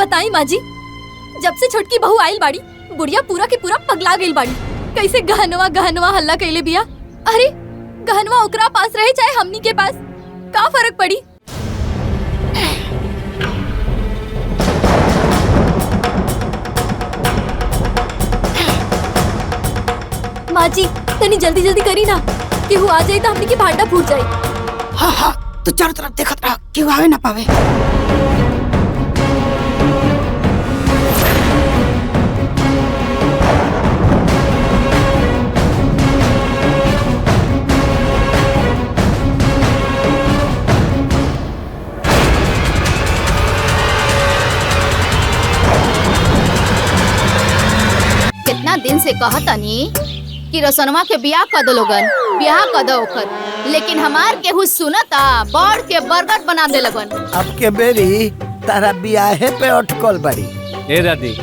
बताई माँ जी, जब से छोटकी बहू आइल बाड़ी बुढ़िया पूरा के पूरा पगला गइल बाड़ी। कैसे गहनवा गहनवा हल्ला कैले बिया। अरे गहनवा ओकरा पास रहे चाहे हमनी के पास, का फर्क पड़ी। माँ जी तनी जल्दी जल्दी करी ना, केहू आ जाए तो हमनी के भांडा फूट जाए। हाँ हाँ तो चारों तरफ देखत रह, केहू आवे ना पावे। कितना दिन से कहतनी कि रोशनवा के बियाह कर दो लोगन, बियाह कर दो ओकर, लेकिन हमार केहू सुनता बड़ के बरगद बना दे लगन। अब के बेरी तारा बियाहे पे अटकल बड़ी। ए दादी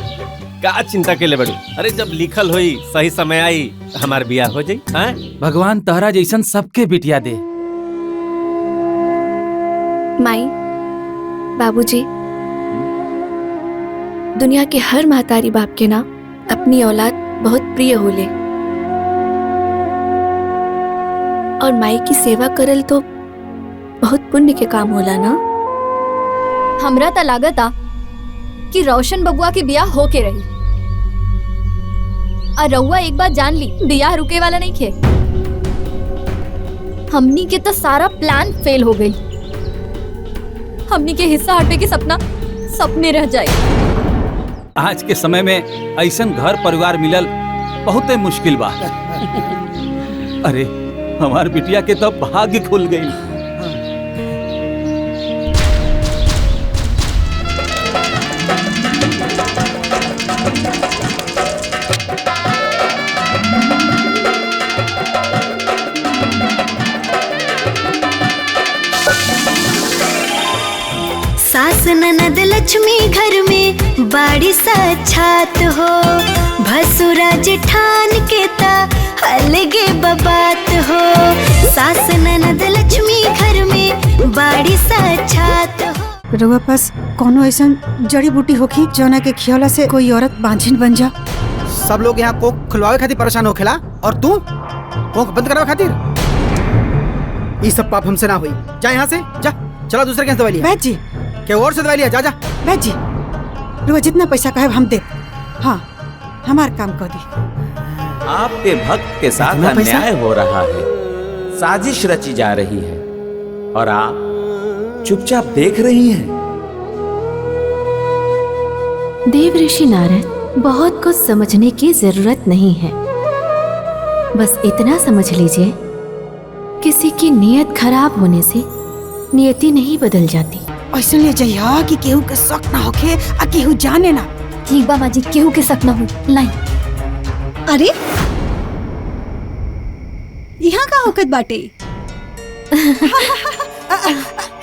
का चिंता के ले बड़ी, अरे जब लिखल होई सही समय आई हमार बियाह हो जाई। भगवान तहरा जैसन सबके बिटिया दे। माई, बाबूजी, दुनिया के हर महतारी बाप के ना अपनी औलाद बहुत प्रिय होले, और माई की सेवा करल तो बहुत पुण्य के काम होला ना। हमरा त लागता कि रोशन बबुआ के बियाह होके रही, और रउआ एक बात जान ली, बियाह रुके वाला नहीं खे। हमनी के तो सारा प्लान फेल हो गई। हमनी के हिस्सा हटवे के सपना सपने रह जाए। आज के समय में ऐसन घर परिवार मिलल बहुत मुश्किल बा। अरे हमार बिटिया के तो भाग्य खुल गई। सास ननद लक्ष्मी घर में बाड़ी साक्षात हो, भसुरा जेठान के ता अलगे बबात हो। सास ननद लक्ष्मी घर में बाड़ी साक्षात हो। रउआ पास कोनो ऐसन जड़ी बूटी होखी जौना के खियौला से कोई औरत बांझिन बन जा। सब लोग यहाँ कोख खुलवावे खातिर परेशान होखेला और तू कोख बंद करावे खातिर। ये सब पाप हमसे ना हुई। जा यहाँ से जा, चलो दूसरे के दवाई लिया। बैठ जी, के और से दवाई लिया, जा जा। बैठ जी, रउआ जितना पैसा कहे हम दे। हाँ हमार काम कर दी। आपके भक्त के साथ अन्याय हो रहा है, साजिश रची जा रही है और आप चुपचाप देख रही हैं। देव ऋषि नारद, बहुत कुछ समझने की जरूरत नहीं है, बस इतना समझ लीजिए, किसी की नीयत खराब होने से नियति नहीं बदल जाती। ऐसे ले जाइया कि केहू के शक ना होखे आ केहू जाने ना। ठीक बा माँ जी, केहू के शक ना हो। लाई। अरे यहाँ का होकत बाटे।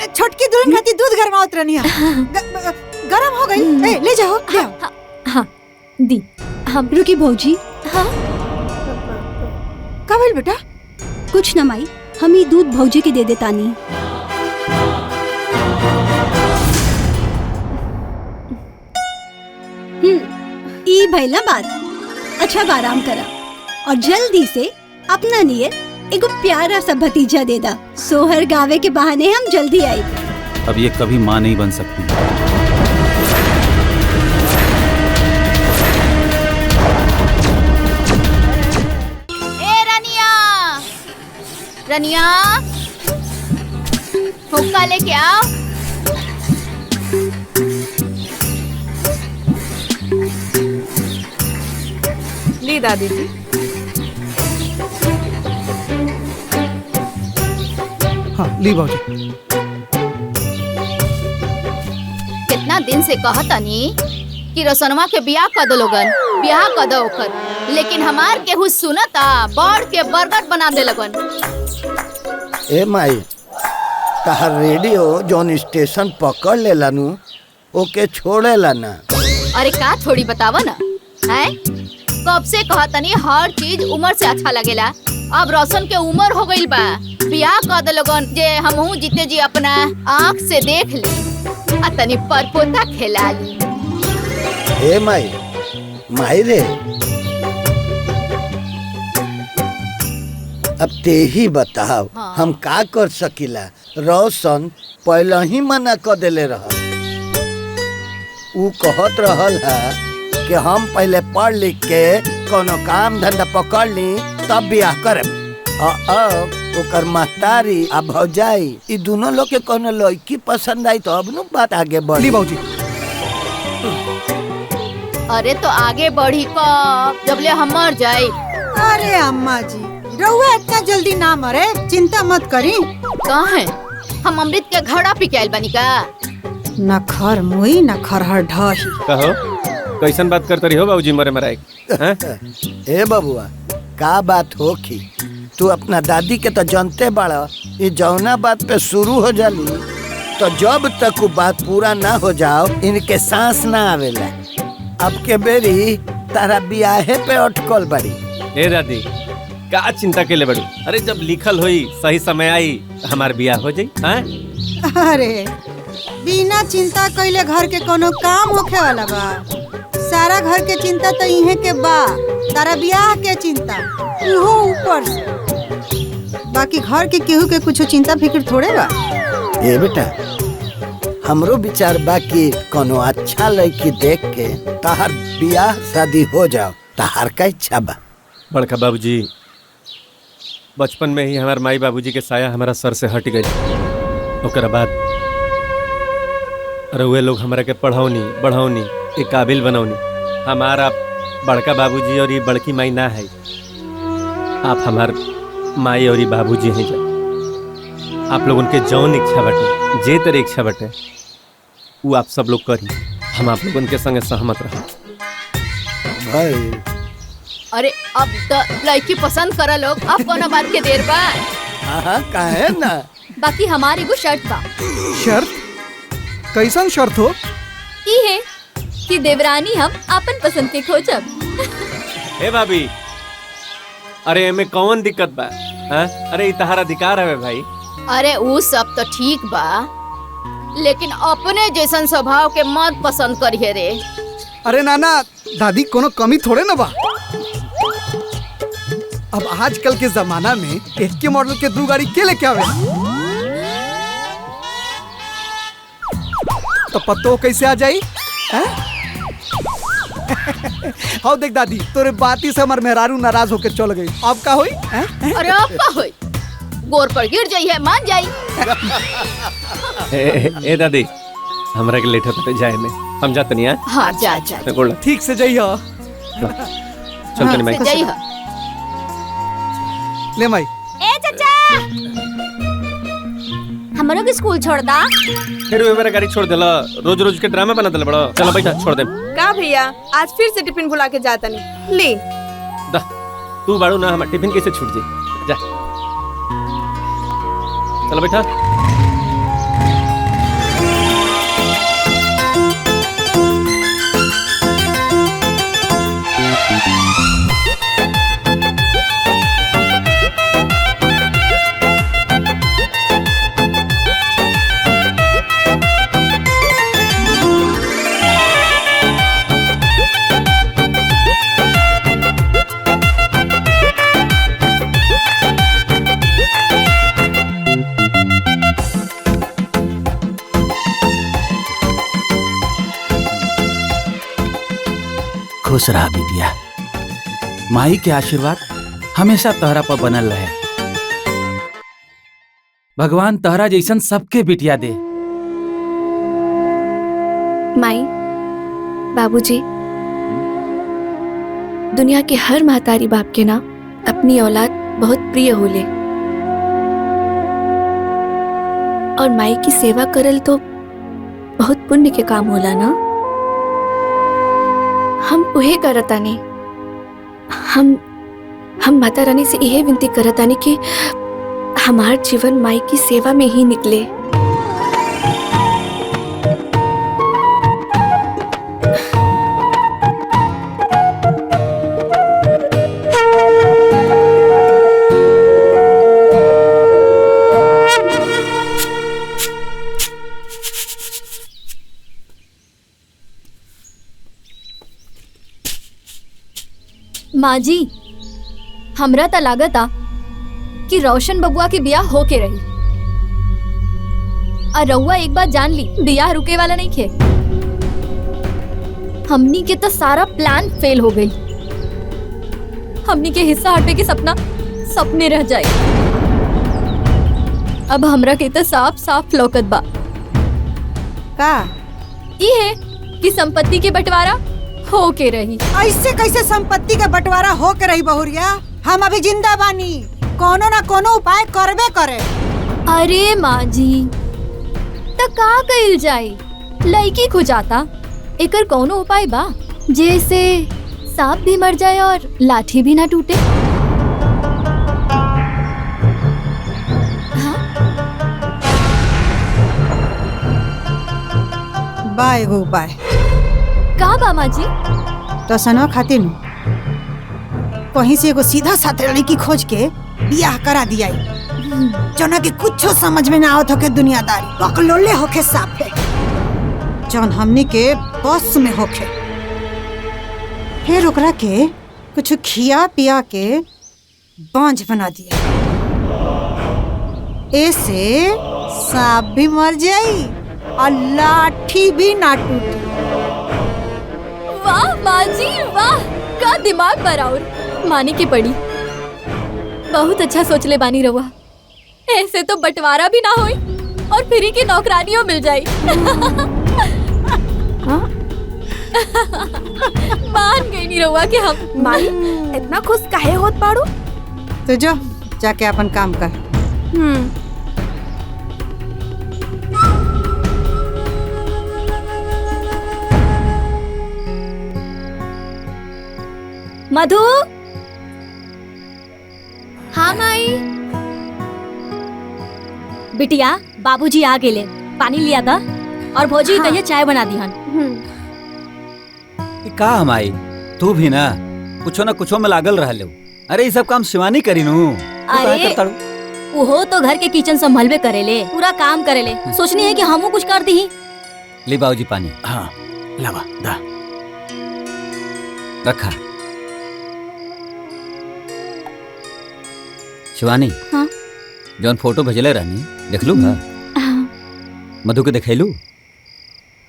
छोटकी दुल्हन खाती दूध गरमावत रहनी गरम हो गई। ले जाओ, ले आओ। हाँ दी। हम रुकी भौजी। हाँ का भइल बेटा? कुछ न माई, हम ही दूध भौजी के दे देतानी। ई भइला बात। अच्छा अब आराम करा और जल्दी से अपना नियत एगो प्यारा सा भतीजा दे दा। सोहर गावे के बहाने हम जल्दी आई। अब ये कभी माँ नहीं बन सकती। ए रनिया, रनिया हुक्का लेके आओ। ली दादी जी। हाँ ली बाबूजी। कितना दिन से कहतनी कि रोशनवा के बियाह कर दो लोगन, बियाह कर दो ओकर, लेकिन हमार केहू सुनता बड़ के बरगद बना दे लगन। ए माई, तहार रेडियो जौन स्टेशन पकड़ लेला नु ओके छोड़ेला ना। अरे का छोड़ी बतावा ना है। कब से कहतनी हर चीज उम्र से अच्छा लगेला। अब रोशन के उम्र हो गई बा, बियाह कर दे लोगन जे हमहू जीते जी अपना आँख से देख ली, तनी परपोता खेला ली। हे माई, माई रे, अब ते ही बताओ हाँ। हम का कर सकीला। रोशन पहले ही मना कर देले रहा। ऊ कहत रहल है कि हम पहले पढ़ लिख के कोनो काम धंधा पकड़ ली तब ब्याह करब। अब ओकर महतारी आ भौजाई ई दोनों लोग के कोनो लड़की पसंद आई तो अब नु बात आगे बढ़ी। बाबूजी अरे तो आगे बढ़ी कब, जब ले हम मर जाए। अरे अम्मा जी, रहुआ इतना जल्दी ना मरे, चिंता मत करी। कहाँ है? हम अमृत के घड़ा पी के आइल बनी का? न खर मुई न खरहर ढही। कहो कैसन बात करते रही हो बाबूजी मरे मराए? ए बबुआ, का बात हो की तू अपना दादी के तो जानते बाड़ा, ये जौना बात पे शुरू हो जाली तो जब तक वो बात पूरा ना हो जाओ इनके सांस ना आवेला। अब के बेरी तारा बियाहे पे अटकल बड़ी। ए दादी का चिंता के ले बड़ू? अरे जब लिखल होई सही समय आई हमार बियाह हो जाई। अरे बिना चिंता कइले घर के कोनो काम होखे वाला बा? सारा घर के चिंता तो इहे के बा, तारा बियाह के चिंता इहो ऊपर से। बाकी घर के केहू के कुछ चिंता फिक्र थोड़े बा। ए बेटा, हमरो विचार बा कि कोनो अच्छा लड़की देख के तार बियाह शादी हो जाओ। तार का इच्छा बा? बड़का बाबूजी, बचपन में ही हमारे माई बाबूजी के साया हमारा सर से हट गई। ओकर बाद रउए लोग हमारा के पढ़ौनी बढ़ौनी एक काबिल बनौनी। हमारा बड़का बाबूजी और ये बड़की माई ना है, आप हमार माई और ये बाबूजी हैं। जा आप लोग उनके जौन इच्छा बटे, जे तेरे इच्छा बटे वो आप सब लोग करी। हम आप लोग उनके संगे सहमत रह भाई। अरे अब तो लड़की पसंद करा लोग, अब कोनो बात के देर बा। हाँ काहे ना। बाकी हमारी को शर्त बा। शर्त? कैसन शर्त हो? ई है कि देवरानी हम अपन पसंद के खोजब। ए भाभी, अरे एमे कौन दिक्कत बा? अरे इतहार अधिकार है भाई। अरे वो सब तो ठीक बा, लेकिन अपने जैसन स्वभाव के मत पसंद करिए रे। अरे नाना दादी, कोनो कमी थोड़े ना बा। अब आजकल के जमाना में एक के मॉडल के 2 गाड़ी के लेके आवे तो पतो कैसे आ जाई? हाँ देख दादी, तोरे बाती से हमार मेहरारू नाराज होके चल गई। अब का होई? अरे अब का होई? गोर पर गिर जाई है, मान जाई। ए दादी, हमरा के लेट होते जाए में हम जात नहीं है। हाँ जा जा, ठीक से जाइए। चल तनी माई जाई है। ले माई। ए चाचा, हमरो के स्कूल छोड़ दा। फिर वो मेरा गाड़ी छोड़ देला, रोज रोज के ड्रामा बना देला बड़ा। चलो बैठा, छोड़ दे। का भैया, आज फिर से टिफिन भुला के जाता नहीं ले। दा तू बाड़ू ना, हमारा टिफिन कैसे छूट जाए? जा चलो बैठा। खुश रहा बिटिया, माई के आशीर्वाद हमेशा तहरा पर बनल रहे। भगवान तहरा जैसन सबके बिटिया दे। माई, बाबूजी, दुनिया के हर महतारी बाप के ना अपनी औलाद बहुत प्रिय होले, और माई की सेवा करल तो बहुत पुण्य के काम होला ना। हम उहे करतानी। हम माता रानी से यह विनती करतानी कि हमार जीवन माई की सेवा में ही निकले। माँ जी, हमरा त लागता कि रोशन बबुआ के बियाह होके रही। और रउआ एक बात जान ली, बियाह रुके वाला नहीं खे। हमनी के तो सारा प्लान फेल हो गई। हमनी के हिस्सा हटवे के सपना सपने रह जाए। अब हमरा के तो साफ साफ लौकत बा का ई है कि संपत्ति के बंटवारा हो के रही। ऐसे कैसे संपत्ति का बंटवारा हो के रही बहुरिया? हम अभी जिंदा बानी, कोनो ना कोनो उपाय करबे करे। अरे माँ जी, त का कइल जाए? लड़की खो जाता, एकर कोनो उपाय बा जैसे सांप भी मर जाए और लाठी भी ना टूटे? बा एगो उपाय। का बा माँ जी? तो सनो खातिर कहीं से एगो सीधा साधा लड़की खोज के बियाह करा दिया, जना के कुछ समझ में ना आवत होके दुनियादारी बकलोले होके साफे, जौन हमनी के बस में होके। फिर ओकरा के कुछ खिया पिया के बांझ बना दिया, ऐसे सांप भी मर जाई और लाठी भी ना टूटी। वाह माँ जी वाह, का दिमाग पर और मानी की पड़ी। बहुत अच्छा सोच ले बानी रहुआ। ऐसे तो बंटवारा भी ना होई और फ्री की नौकरानियों मिल जाई। मान गई नहीं रहुआ कि हम माई इतना खुश काहे होत बाड़ू? तो जो जाके अपन काम कर। मधु। हाँ माई। बिटिया बाबूजी आ गेले, पानी लिया था और भौजी कहिए चाय बना दी हन। का हमाई तू भी ना कुछो में लागल रह लो। अरे ये सब काम शिवानी करी नू। अरे वो तो घर के किचन संभलबे करेले, पूरा काम करेले। सोचनी है कि हमू कुछ कर दी। ले बाबूजी पानी। हाँ लावा दा रखा। शिवानी, हाँ? जौन फोटो भेजले रहनी देख लू? हाँ। मधु के दिखैलू?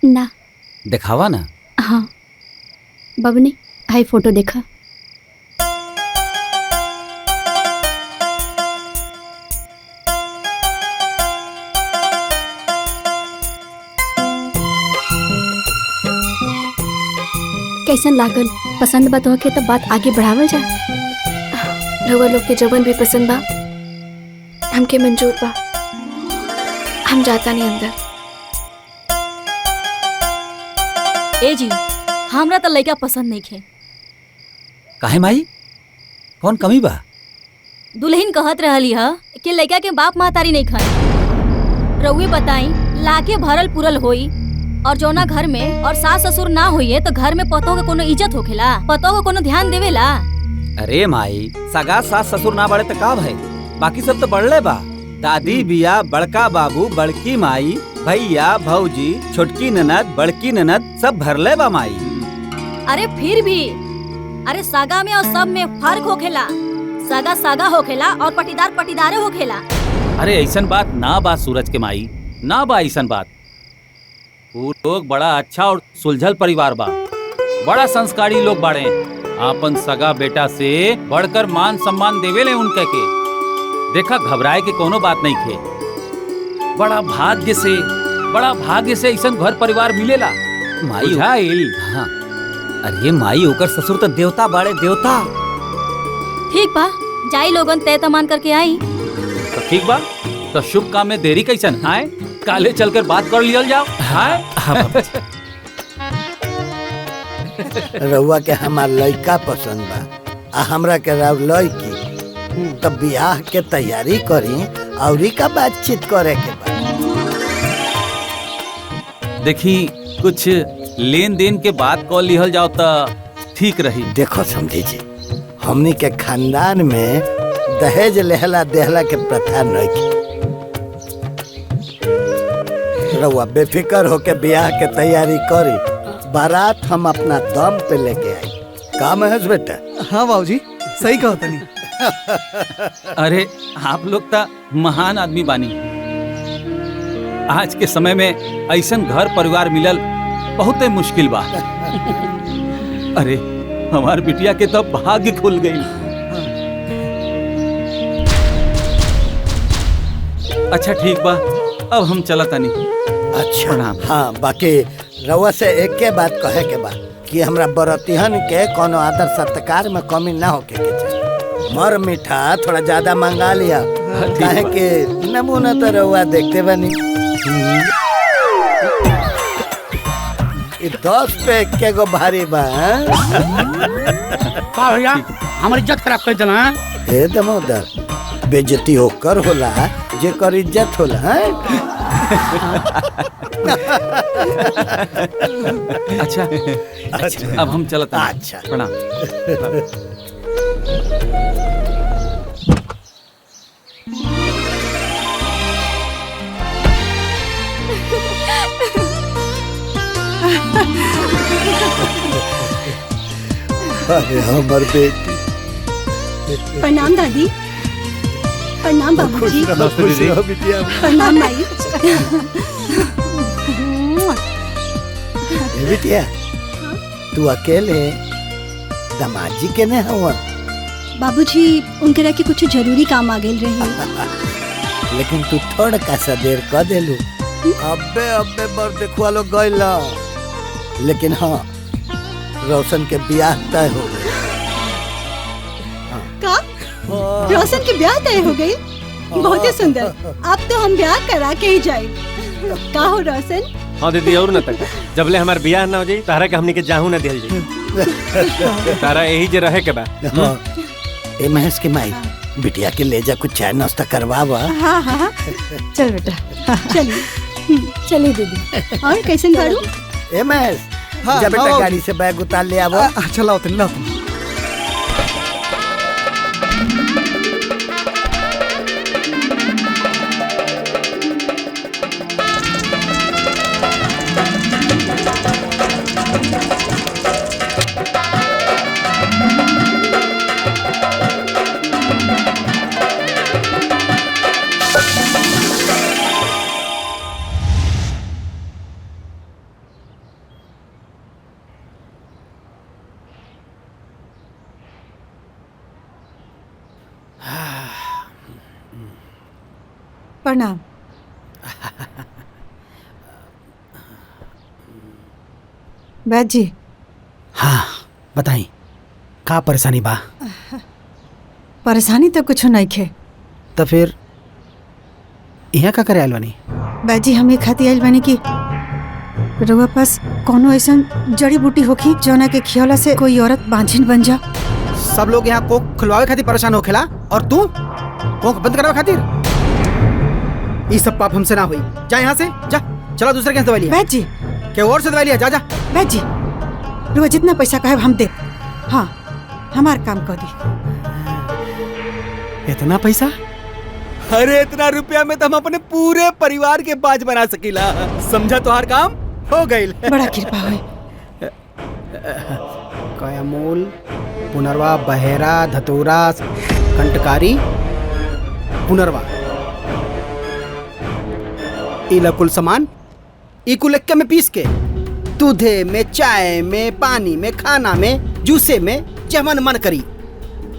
ना। दिखावा ना। हाँ बबनी, हाई फोटो देखा। कैसन लागल? पसंद बा तोहके तब बात आगे बढ़ावल जाए। रउआ लोग के जवन भी पसंद बा हमके मंजूर बा। हम जाता नहीं अंदर। ए जी, हमरा तो लड़का पसंद नहीं खे। काहे माई, कौन कमी बा? दुल्हन कहत रहली ह कि लड़का के बाप महतारी नहीं खाए। रउए बताई, लाके भरल पुरल होई और जौना घर में और सास ससुर ना होइए तो घर में पतों के कोनो इज्जत होखेला? पतों को कोनो ध्यान देवेला? अरे माई, सगा सास ससुर ना बड़े तो का भाई, बाकी सब तो बढ़ले बा। दादी बिया, बड़का बाबू, बड़की माई, भैया, भौजी, छोटकी ननद, बड़की ननद सब भरले बा माई। अरे फिर भी, अरे सागा में और सब में फर्क होखेला। सागा सागा होखेला और पटीदार पटीदारे होखेला। अरे ऐसन बात ना बा सूरज के माई, ना बा ऐसन बात। वो लोग बड़ा अच्छा और सुलझल परिवार बा, बड़ा संस्कारी लोग बाड़े। आपन सगा बेटा से बढ़कर मान सम्मान देवेले उनके के। देखा, घबराए के कोनो बात नहीं खे। बड़ा भाग्य से ऐसन घर परिवार मिलेला माई। हाँ, अरे माई ओकर ससुर तो देवता बाड़े, देवता। ठीक बा, जाई लोगन तय तमान करके आई। तो ठीक बा, तो शुभ काम में देरी कैसन? हाय, काले चलकर बात कर लियल जाओ। हाय रउआ के हमार लड़का पसंद बा आ हमरा के राव लड़की, तब बियाह के तैयारी करी और का बातचीत करे के बा। देखी, कुछ लेन देन के बात कॉल लिहल जाओ तो ठीक रही। देखो समझी जी, हमनी के खानदान में दहेज लेहला देहला के प्रथा नहीं। रउआ बेफिक्र होके बियाह के तैयारी करी, बारात हम अपना दम पे लेके आई। का महेश बेटा? हाँ बाबूजी, सही कहो तनी। अरे आप लोग तो महान आदमी बानी। आज के समय में ऐसन घर परिवार मिलल बहुत मुश्किल बा। अरे हमार बिटिया के तो भाग्य खुल गई। अच्छा ठीक बा, अब हम चला तनी। अच्छा हाँ, बाकी रउआ से एक के बात कहे के बा कि हमरा बरतिहन के कोनो आदर सत्कार में कमी ना होके के चाहिए। मर मीठा थोड़ा ज्यादा मंगा लिया, काहे के नमूना तो रउआ देखते बनी। 10 पे के गो भारी बा। का भैया हमारी इज्जत खराब कर देना है? ए दमोदर, बेइज्जती होकर होला जेकर इज्जत होला। अच्छा अब हम चलते हैं। अच्छा प्रणाम। अरे हमर बेटी। प्रणाम दादी। प्रणाम बाबूजी। खुश रहो बिटिया। प्रणाम माई। ए बिटिया, तू अकेले दामाद जी के ने हवा? बाबूजी उनकरा के कुछ जरूरी काम आ गेल रहे। लेकिन तू थोड़ा का सा देर कर देलू। अबे अबे बर देखवा लो गइला। लेकिन हाँ, रोशन के ब्याह तय हो गए। का? रोशन के ब्याह तय हो गई? बहुत ही सुंदर। अब तो हम ब्याह करा के ही जाए। का हो रोशन? हाँ दीदी, और न तक जबले हमार बियाह ना हो जाई तारा के हमनी के जाहू ना दिल जाई। तारा यही जे रहे के बा। ए महेश के माई, बिटिया के ले जा, कुछ चाय नाश्ता करवावा। हाँ हाँ चल बेटा चलिए। चलिए दीदी। और कैसन बाड़ू? ए महेश, जा बेटा गाड़ी से बैग उतार ले आवो। चलाओ तुम लाओ। प्रणाम। बैद जी। हाँ बताई, का परेशानी बा? परेशानी तो कुछ नहीं खे। तो फिर यहाँ का करे आयल बानी? बैद जी, हम ये खाती आयल बानी कि रउआ पास कोनो ऐसा जड़ी बूटी होखी जौना के खियौला से कोई औरत बांझिन बन जा। सब लोग यहाँ कोख खुलवावे खातिर परेशान होखेला और तू कोख बंद करावे खातिर? ये सब पाप हमसे ना हुई। जा यहाँ से जा, चलो दूसरे के दवाई लिया। बैद जी, के और से दवाई लिया। जा जा। बैद जी, रउआ जितना पैसा कहे हम दे। हाँ, हमार काम कर दी। इतना पैसा? अरे इतना रुपया में तो हम अपने पूरे परिवार के बाज बना सकीला। समझा तोहार काम हो गई। बड़ा कृपा हुई। कयामूल, पुनर्वा, बहेरा, धतूरा, कंटकारी, पुनर्वा, इला कुल सामान ई कुल एक्के में पीस के दूधे में, चाय में, पानी में, खाना में, जूसे में, जमन मन करी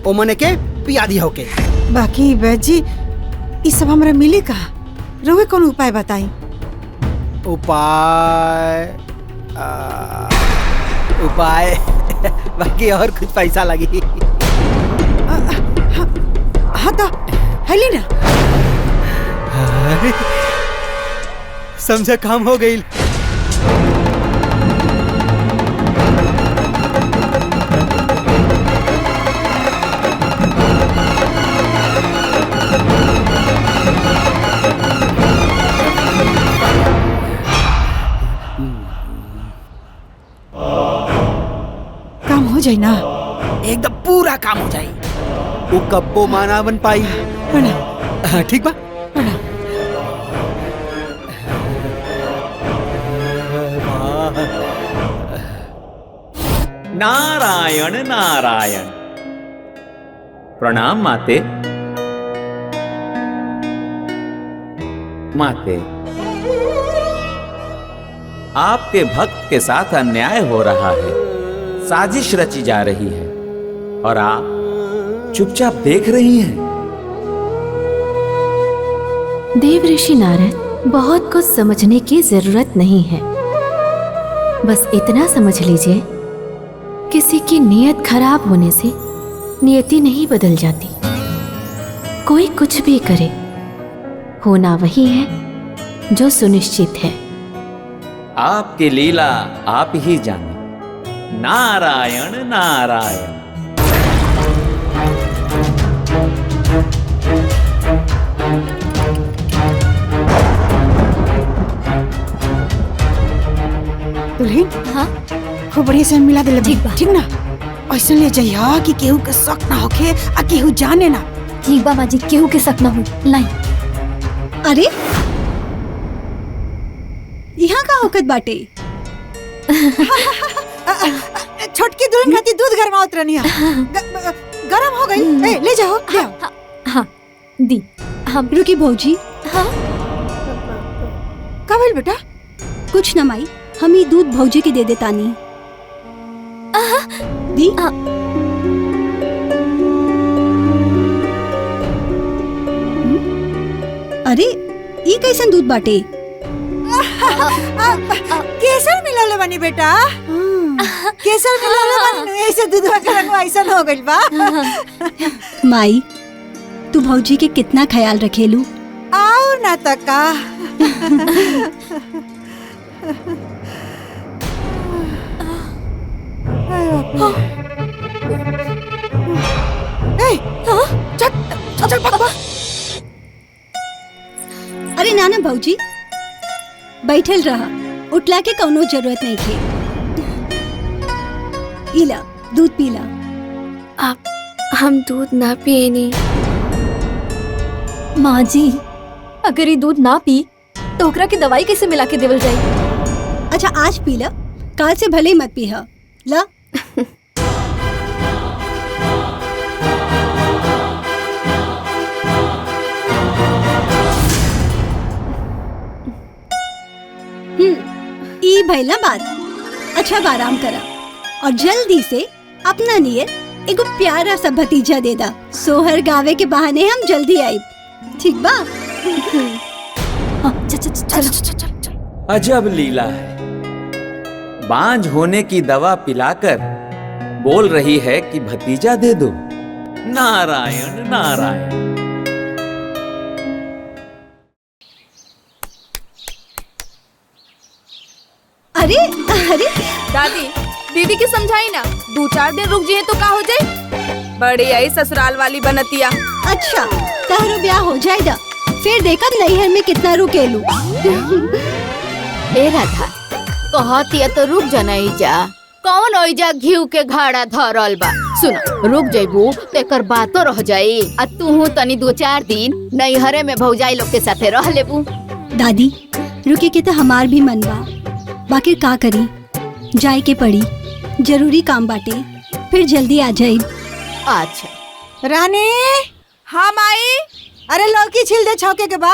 ओ मने के पिया दी होके। बाकी बैद जी, ये सब हमरा मिली कहाँ? रउए कौन उपाय बताई? उपाय बाकी और कुछ पैसा लगी। हाँ तो हली ना। समझा, काम हो गई। काम हो जाए ना? एकदम पूरा काम हो जाए। वो कब्बो माना बन पाई। ठीक बा। नारायण नारायण। प्रणाम माते। माते, आपके भक्त के साथ अन्याय हो रहा है, साजिश रची जा रही है और आप चुपचाप देख रही हैं। देव ऋषि नारद, बहुत कुछ समझने की जरूरत नहीं है। बस इतना समझ लीजिए, किसी की नीयत खराब होने से नियति नहीं बदल जाती। कोई कुछ भी करे, होना वही है जो सुनिश्चित है। आपकी लीला आप ही जाने। नारायण नारायण। दुल्हन, हाँ खूब बढ़िया से मिला दे। ठीक ना? ऐसा ले जाइए कि केहू के शक ना होखे आ केहू जाने ना। ठीक बा माजी, केहू के शक ना हो। लाई। अरे यहाँ का होकत बाटे? छोटकी दुल्हन खाती दूध गरमावत रहनी गरम हो गई। ले जाओ, ले आओ। हाँ दी। हम रुकी भौजी। हाँ का भइल बेटा? कुछ न माई, हम ही दूध भौजी के दे देतानी। दी। अरे ई कैसन दूध बाटे? केसर मिलाले बानी बेटा। केसर मिलाले बानी, ऐसे दूधवा के रंग ऐसा हो गइल बा। माई, तू भौजी के कितना ख्याल रखेलू। आओ ना तका। चल भाग। अरे नाना भौजी, बैठल रहा, उठला के कौनो जरूरत नहीं थे। इला दूध पीला। आप हम दूध ना पिए नहीं। माँ जी, अगर ये दूध ना पी तो ओकरा के दवाई कैसे मिला के देवल जाई? अच्छा आज पी ला, काल से भले ही मत पी। ला। ई भइला बात। अच्छा अब आराम करा और जल्दी से अपना नियत एगो प्यारा सा भतीजा दे दा। सोहर गावे के बहाने हम जल्दी आई। ठीक बा? चल। अजब लीला है। बांझ होने की दवा पिलाकर बोल रही है कि भतीजा दे दो। नारायण नारायण। अरे अरे दादी, दीदी के समझाई ना, 2-4 दिन रुक जिए तो का हो जाए? बड़ी आई ससुराल वाली बनतिया। अच्छा तारो ब्याह हो जाएगा, फिर देखा नैहर में कितना रुकेलू। ए राधा, कहतिया तो रुक जनाई जा। कौन ओइजा घीव के घाड़ा धरल बा? सुनो, रुक जइबू तो एकर बातो रह जाई आ तू तनी 2-4 दिन नैहरे में भौजाई लोग के साथे रह लेबू। दादी, रुके के तो हमार भी मन बा, बाकी का करी, जाए के पड़ी, जरूरी काम बाटे, फिर जल्दी आ जाए। अच्छा रानी। हाँ माई। अरे लौकी छिल दे छौके के बा।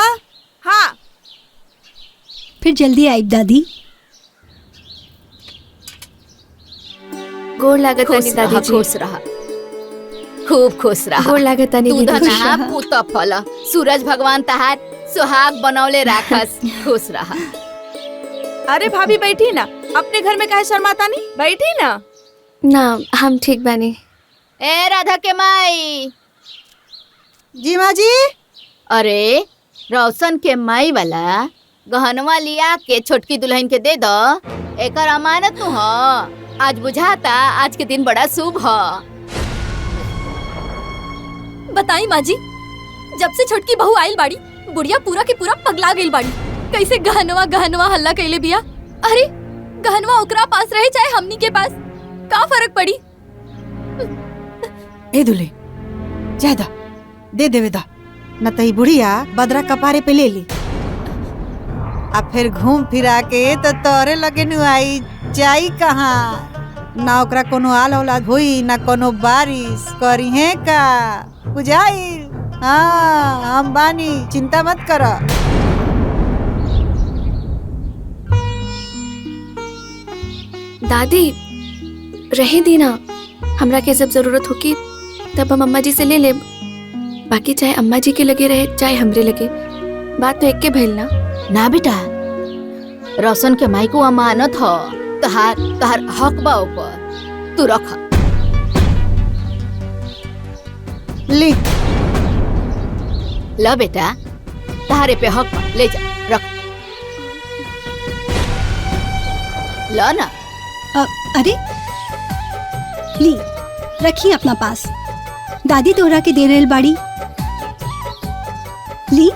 हाँ। फिर जल्दी आई दादी। गोड़ लागत तानी दादी जी। खुश रहा, खूब खुश रहा। गोड़ लागत तानी तू दीदी। धनहा पुत फल, सूरज भगवान तहार सुहाग बनौले राखस। खुश रहा। अरे भाभी बैठी ना, अपने घर में काहे शर्माता नहीं? बैठी ना। ना हम ठीक बानी। ए राधा के माई। जी माँ जी। अरे रोशन के माई वाला गहनवा लिया के छोटकी दुल्हन के दे दो, एकर अमानत तू ह। आज बुझाता आज के दिन बड़ा शुभ ह। बताई माँ जी, जब से छोटकी बहू आइल बाड़ी, बुढ़िया पूरा के पूरा पगला गइल बाड़ी। कैसे गहनवा हल्ला कैले बिया। अरे गहनवा ओकरा पास रहे चाहे हमनी के पास, का फर्क पड़ी? ए दुले, ज्यादा दे देवे दा, न तई बुढ़िया बदरा कपारे पे ले ली। अब फिर घूम फिरा के तो तोरे लगे नु आई जाई कहाँ? ना ओकरा कोनो आल औलाद होई ना कोनो बारिश करी है का बुझाई। हाँ हम बानी, चिंता मत कर। दादी रहे दी ना, हमरा के जब जरूरत होगी तब हम अम्मा जी से ले लेब। बाकी चाहे अम्मा जी के लगे रहे चाहे हमरे लगे, बात तो एक के भइल ना। ना बेटा, रोशन के माई को अमानत हो, तहार तहार हक बा ऊपर, तू रख। ली ला बेटा, तहारे पे हक बा, ले जा रख। ला ना। अरे ली रखी अपना पास, दादी तोहरा के दे रहल बाड़ी। ली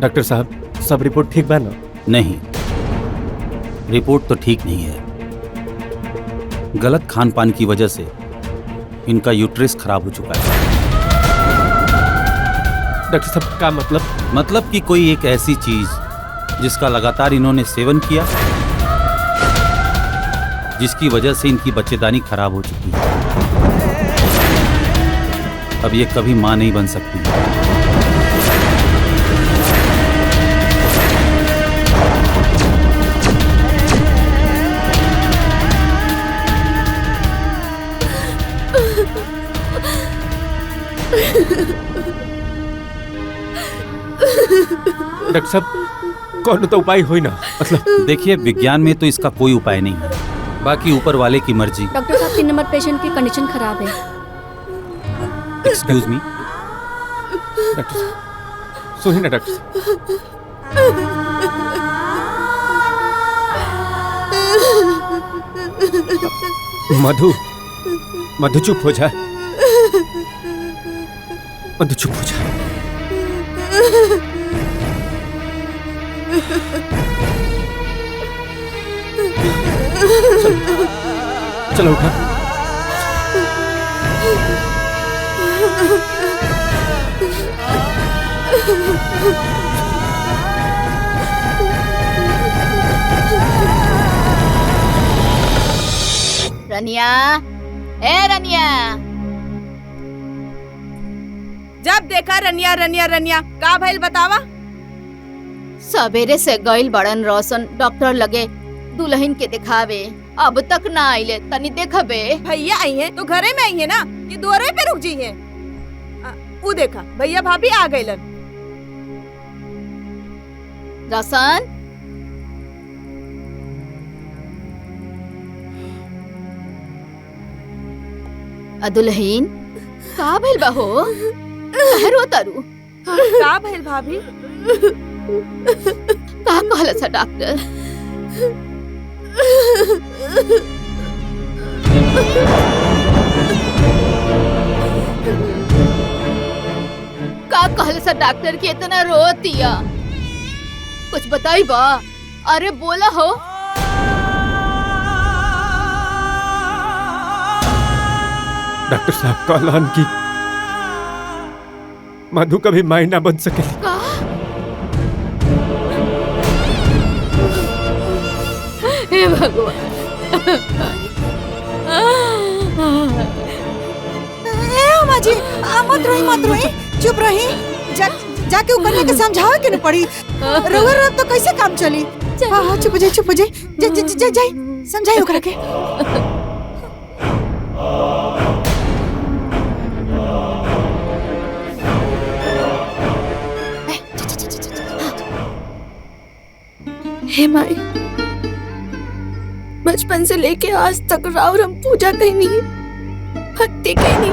डॉक्टर साहब, सब रिपोर्ट ठीक बा ना? नहीं, रिपोर्ट तो ठीक नहीं है। गलत खान पान की वजह से इनका यूट्रस खराब हो चुका है। डॉक्टर साहब का मतलब? मतलब कि कोई एक ऐसी चीज जिसका लगातार इन्होंने सेवन किया, जिसकी वजह से इनकी बच्चेदानी खराब हो चुकी है। अब ये कभी मां नहीं बन सकती। डॉक्टर साहब, कौन तो उपाय होई ना? मतलब देखिए, विज्ञान में तो इसका कोई उपाय नहीं है, बाकी ऊपर वाले की मर्जी। डॉक्टर साहब, 3 नंबर पेशेंट की कंडीशन खराब है। Excuse me. डॉक्टर साहब सुनिए ना। डॉक्टर मधु, मधु चुप हो जा। मधु चुप हो जा। चलो उठा। रनिया, ए रनिया। जब देखा रनिया रनिया रनिया, का भइल बतावा? सवेरे से गइल बड़न रोशन डॉक्टर लगे दुल्हन के दिखावे, अब तक ना आइले। तनी देखबे। भैया आई हैं तो घरे में आई है ना, ये दोरे पे रुक जी है। वो देखा भैया भाभी आ गइलन। रोशन, दुल्हन का भइल बा हो? रो तारू? का भइल भाभी? का कहला सा डॉक्टर? का कहला सा डॉक्टर की इतना रोतिया? कुछ बताई बा? अरे बोला हो। डॉक्टर साहब कहलन कि मधु कभी माई ना बन सके। हे भगवान। अम्मा जी, मत रोई, चुप रही। जाके ऊपर के समझावे के न पड़ी। रोवे तो कैसे काम चली? हाँ, चुप हो जाए। जाई समझाई ओकरा के। हे माई, बचपन से लेके आज तक राउर हम पूजा कैनी, भक्ति कैनी,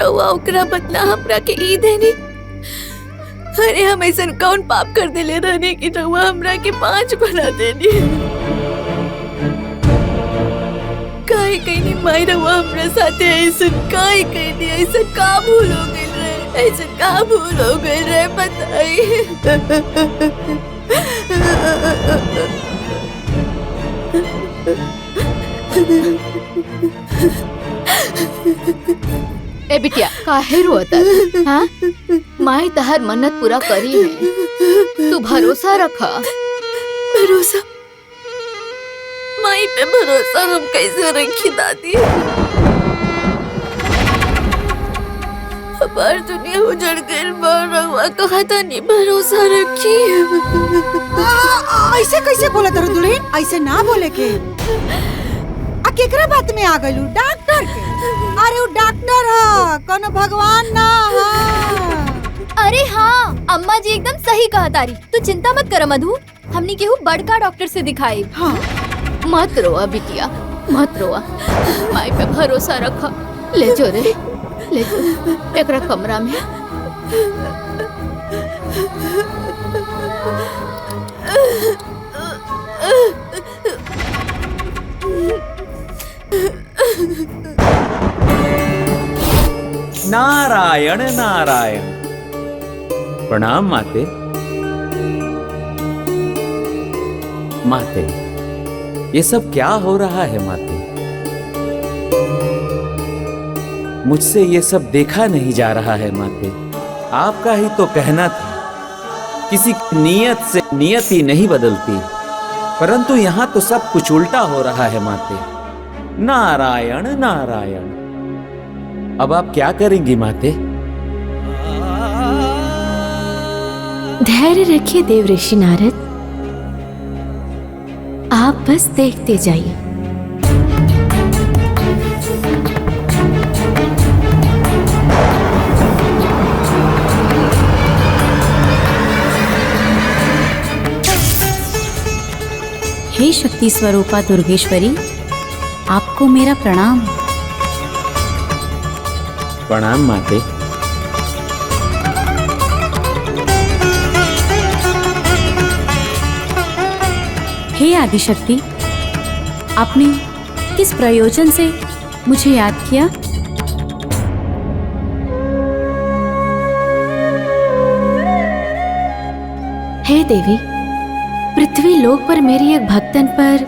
रउआ ओकरा बदला हमरा के ई देनी। अरे हम ऐसा कौन पाप कर देले रहने की रउआ हमरा के 5 बना देनी। काहे कैनी माई रउआ हमरा साथे ऐसा काहे कैनी? ऐसा का भूल हो गइल रहे? ऐसा का भूल हो गइल रहे बताई? ए बिटिया काहे रोता? हाँ, माई तहर मन्नत पूरा करी है, तू भरोसा रखा। भरोसा? माई पे भरोसा हम कैसे रखी दादी? हमार दुनिया उजड़ गई, रउआ कहा था नहीं भरोसा रखी। ऐसे कैसे बोला तारू दुल्हन? ऐसे ना बोले के। केकरा बात में आ गइलू? डॉक्टर के? अरे वो डॉक्टर है, कोनो भगवान ना है। अरे हाँ, अम्मा जी एकदम सही कहा तारी। तू चिंता मत कर मधु, हमनी केहू बड़का डॉक्टर से दिखाई। हाँ। मत रोआ बिटिया, मत रोआ, माई पे भरोसा रखा। ले जो रे, ले जो एकरा कमरा में। नारायण नारायण। प्रणाम माते। माते, ये सब क्या हो रहा है माते? मुझसे ये सब देखा नहीं जा रहा है माते। आपका ही तो कहना था, किसी नियत से नियति नहीं बदलती, परंतु यहाँ तो सब कुछ उल्टा हो रहा है माते। नारायण नारायण। अब आप क्या करेंगी माते? धैर्य रखिए देव ऋषि नारद, आप बस देखते जाइए। हे शक्ति स्वरूपा दुर्गेश्वरी, आपको मेरा प्रणाम। प्रणाम माते। हे आदिशक्ति, आपने किस प्रयोजन से मुझे याद किया? हे देवी, पृथ्वी लोक पर मेरी एक भक्तन पर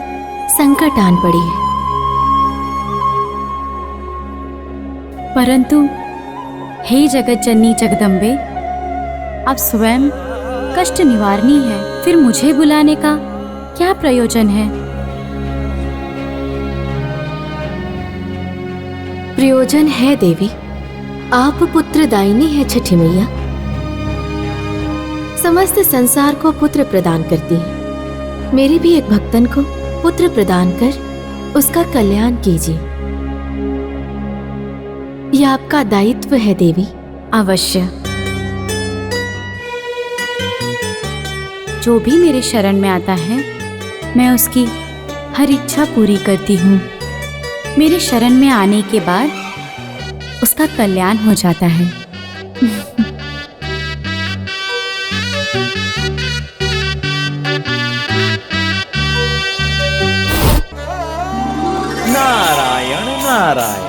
संकट आन पड़ी है, परंतु हे जगत जननी जगदम्बे, आप स्वयं कष्ट निवारणी है, फिर मुझे बुलाने का क्या प्रयोजन है? प्रयोजन है देवी, आप पुत्रदायिनी है छठी मैया, समस्त संसार को पुत्र प्रदान करती हैं। मेरी भी एक भक्तन को पुत्र प्रदान कर उसका कल्याण कीजिए, यह आपका दायित्व है देवी। अवश्य। जो भी मेरे शरण में आता है, मैं उसकी हर इच्छा पूरी करती हूँ। मेरे शरण में आने के बाद उसका कल्याण हो जाता है। नारायण नारायण।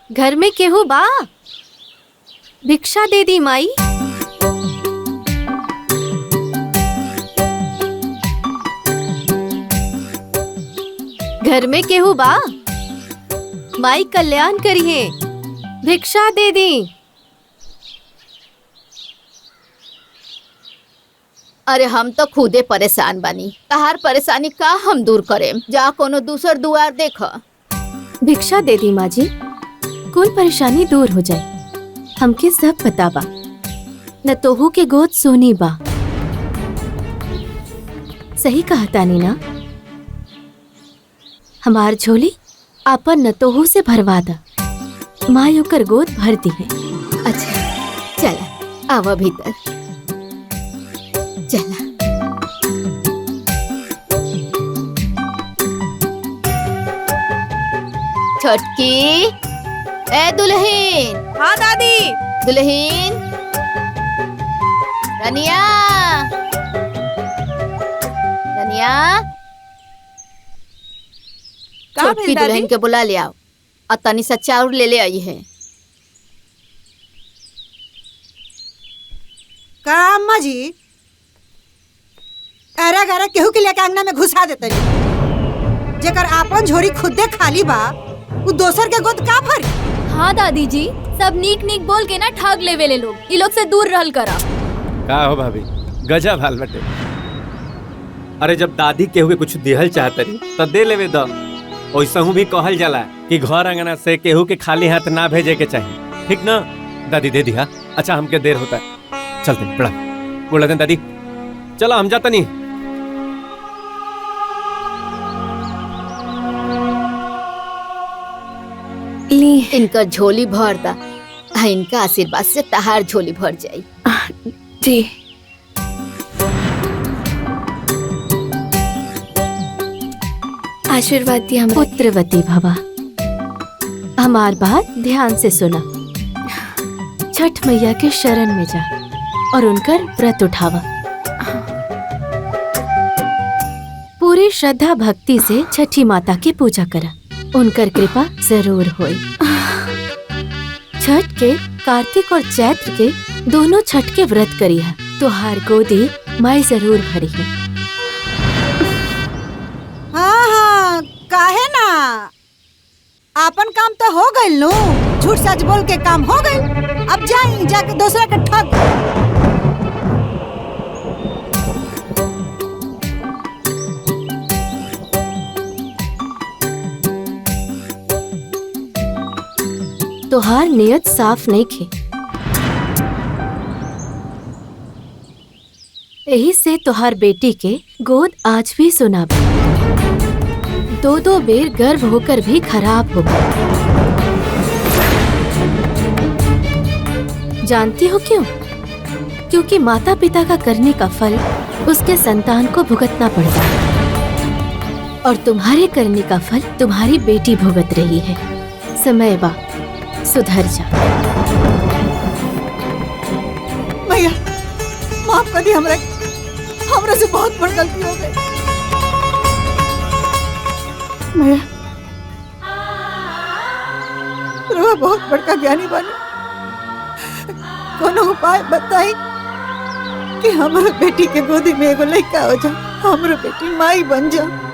घर में केहू बा? भिक्षा दे दी माई। घर में केहू बा? माई कल्याण करिए, भिक्षा दे दी। अरे हम तो खुदे परेशान बानी, तहार परेशानी का हम दूर करें? जा कोनो दूसर दुआर देख। भिक्षा दे दी माँ जी, कोई परेशानी दूर हो जाए, हमके सब पता बा। नतोहू के गोद सोनी बा। सही कहा तानी ना? हमार झोली आपन नतोहू से भरवा दा, माँ ओकर गोद भरती है। अच्छा चला आवा भीतर चला। छोटकी ए दुल्हन। हाँ दादी। दुल्हन रनिया रनिया छोटकी दुल्हन के बुला ले आओ और तनी सा चाउर ले ले आई है। का अम्मा जी अरे गरा केहू के लेके अंगना में घुसा देते जेकर आपन झोरी खुदे खाली बा वो दोसर के गोद का भरी। हाँ दादी जी, सब नीक नीक बोल के ना ठग लेवे ले लोग, ई लोग से दूर रहल करा। का हो भाभी, गजब हाल बटे। अरे जब दादी केहू के कुछ देहल चाहत रही तो दे लेवे दो। ओइसहू भी कहल जाला कि घर अंगना से केहू के खाली हाथ ना भेजे के चाहिए, ठीक ना? दादी दे दिया। अच्छा हमके देर होता है, चलते बड़ा बोला दादी। चलो हम जाता नहीं। इनका झोली भर दा, इनका आशीर्वाद से तहार झोली भर जाई। जी आशीर्वाद दिया। पुत्रवती भवा। हमार बात ध्यान से सुना। छठ मैया के शरण में जा और उनकर व्रत उठावा। पूरी श्रद्धा भक्ति से छठी माता की पूजा करा, उनकर कृपा जरूर होई। छठ के कार्तिक और चैत्र के दोनों छठ के व्रत करिया, तुहार गोदी माई जरूर भरी है। हाँ हाँ काहे ना, आपन काम तो हो गइल नु, झूठ सच बोल के काम हो गइल। अब जाई जाके दूसरा के ठग। तुहार नियत साफ नहीं खे, यही से तुहार बेटी के गोद आज भी सुनाबे। दो दो बेर गर्भ होकर भी खराब हो गया। जानती हो क्यों? क्योंकि माता पिता का करने का फल उसके संतान को भुगतना पड़ता है, और तुम्हारे करने का फल तुम्हारी बेटी भुगत रही है। समय बा, सुधर जा। भैया माफ कर दी, हमरा से बहुत बड़ी गलती हो गई। मैं बहुत बड़का ज्ञानी बनी, कोनो उपाय बताई कि हमारे बेटी के गोदी में एगो लड़का हो जाए, हमारे बेटी माई बन जाए।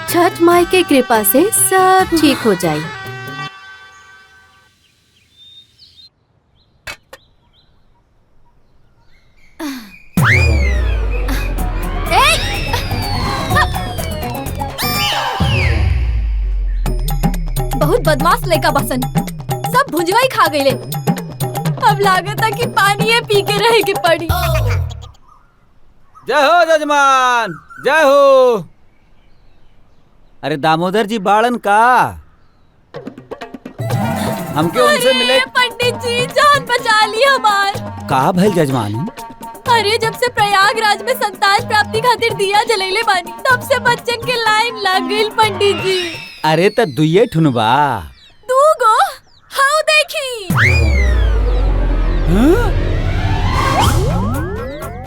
छठ माई के कृपा से सब ठीक हो जाए। बहुत बदमाश लड़का बसन, सब भुजवा ही खा गईले। अब लागत है कि पानी है पी के रहे के पड़ी। जय हो जजमान, जय हो। अरे दामोदर जी बाड़न का, हमके उनसे मिले। पंडित जी जान बचा ली हमार। का भइल जजमान? अरे जब से प्रयागराज में संतान प्राप्ति खातिर दिया जलैले बानी, तब से बच्चन के लाइन लग गई पंडित जी। अरे त दुइये ठुनबा। दू गो हाउ देखी।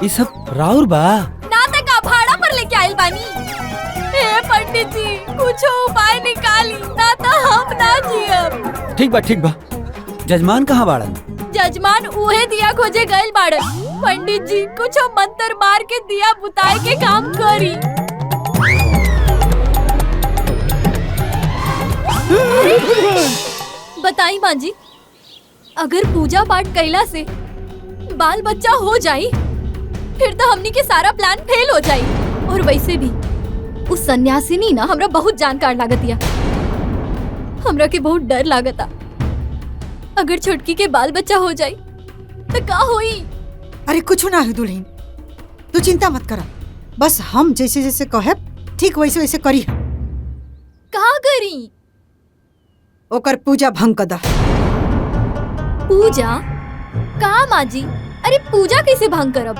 ये सब राउर बा? ना त का भाड़ा पर लेके आइल बानी। ए पंडित जी कुछ उपाय निकाली, ना तो हम ना जियब। ठीक बा। जजमान कहाँ बाड़न? जजमान उहे दिया खोजे गइल बाड़न। पंडित जी कुछ मंत्र मार के दिया बुताए के काम करी। बताई माँ जी, अगर पूजा पाठ कैला से बाल बच्चा हो जाई फिर तो हमनी के सारा प्लान फेल हो जाई। और वैसे भी उस सन्यासिनी ना हमरा बहुत जानकार लागतिया। हमरा के बहुत डर लागता अगर छोटकी के बाल बच्चा हो जाई तो का होई। अरे कुछ ना है दुल्हन, तू चिंता मत करा। बस हम जैसे जैसे कहे ठीक वैसे वैसे करी। का करी? ओकर पूजा भंग कर दा। पूजा? का माँ जी? अरे पूजा कैसे भंग करब?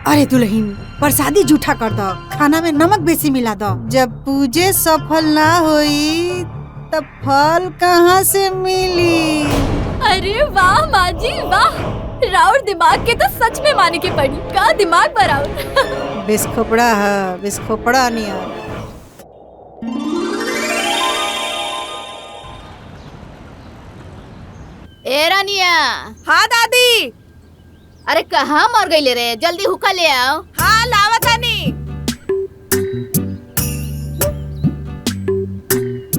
अरे दुल्हन, प्रसादी जूठा कर दो, खाना में नमक बेसी मिला दो। जब पूजे सफल ना होई तब फल कहाँ से मिली? अरे वाह माँ जी वाह, राउर दिमाग के तो सच में माने के पड़ी। का दिमाग बराउर। बिस्खोपड़ा है, बिस्खोपड़ा नहीं है। ए रानिया। हाँ दादी। अरे कहाँ मर गई रे, जल्दी हुक्का ले आओ। हाँ लावत हनी।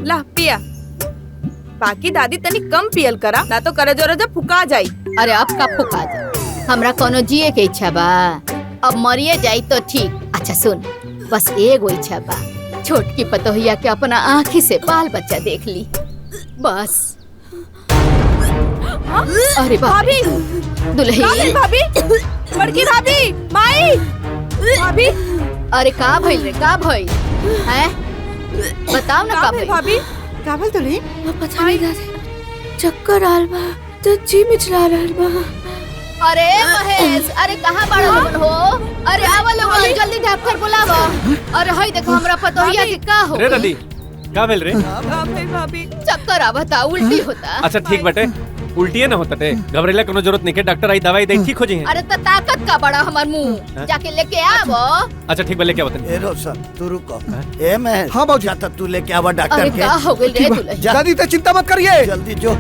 ला पिया। बाकी दादी तनी कम पियल करा, ना तो करे जोरे जब फुका जाई। अरे अब कब फुका जाए? हमरा कोनो जिए के इच्छा बा, अब मरिए जाई तो ठीक। अच्छा सुन, बस एगो इच्छा बा, छोटकी पतोहिया के अपना आँखी से बाल बच्चा देख ली बस। अरे भाभी, दुल्हन भाभी, बड़की भाभी, माई, भाभी। अरे का भइल रे, का भइल हैं? बताओ ना का भइल। भाभी का भइल दुल्हन? पता नहीं दादी, चक्कर आल बा तो जी मिचला रहल बा। अरे महेश, अरे कहाँ बड़ा लोगन हो? अरे आवा लोगन, जल्दी डॉक्टर बुलावा। अरे हई देखो हमरा पतोहिया के का हो रे दादी, का भेल रे? भाभी चक्कर आवता, उल्टी होता। अच्छा ठीक बटे, उल्टिए ना होता टे, घबरेला कोनो जरूरत नहीं के, डॉक्टर आई दवाई दे ठीक हो जी। अरे तो ताकत का बड़ा हमार मुंह, जाके लेके आवो। अच्छा ठीक बा, लेके आओ तनी। ए रोशन तू रुको। ए मैं हाँ बाबूजी। जाता तू लेके आवा डॉक्टर अरे के। का हो गइल रे दुल्हन? दादी तो चिंता मत करिए। जल्दी जो।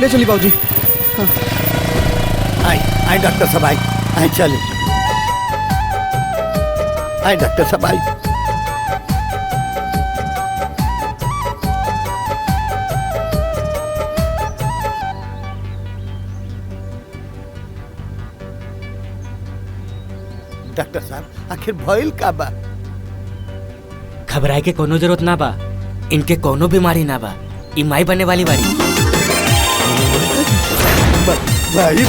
ले चलिए बाबूजी। आई डॉक्टर साहब आई चले। आई डॉक्टर साहब आई। डॉक्टर साहब आखिर भइल का बा? घबराए के कोनो जरूरत ना बा, इनके कोनो बीमारी ना बा, ई माई बने वाली बारी। भाई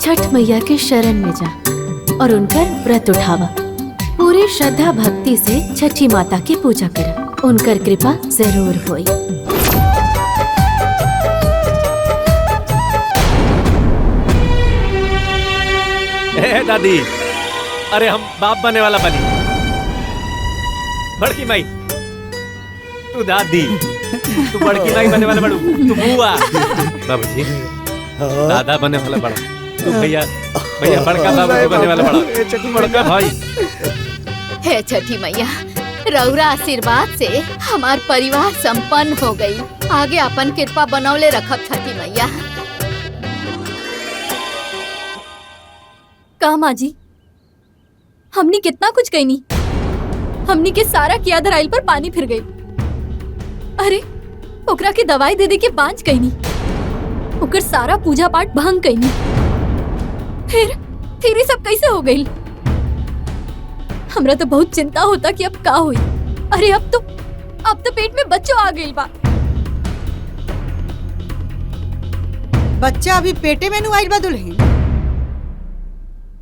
छठ मैया के शरण में जा और उनकर व्रत उठावा। पूरी श्रद्धा भक्ति से छठी माता की पूजा करा, उनकर कृपा जरूर होई। ए दादी, अरे हम बाप बने वाला बनी। बड़की माई, तू दादी, तू बड़की माई बने वाला बड़ू, तू बुआ। बाबूजी, दादा बने वाला बड़ा, तू भैया बड़का बाबू बने वाला बड़ा, बड़का भाई। हे छठी मैया, रउरा आशीर्वाद से हमार परिवार संपन्न हो गई। आगे अपन कृपा बनौले रखब छठी मैया। का माँ जी, हमनी कितना कुछ कहनी, हमनी के सारा किया धराइल पर पानी फिर गई। अरे ओकरा के दवाई दे दे के बांझ कहनी, ओकर सारा पूजा पाठ भंग कहनी, फिर ये सब कैसे हो गई? हमरा तो बहुत चिंता होता कि अब का हुई। अरे अब तो पेट में बच्चों आ गई बा। बच्चा अभी पेटे में नुआइल बा दुल्हन,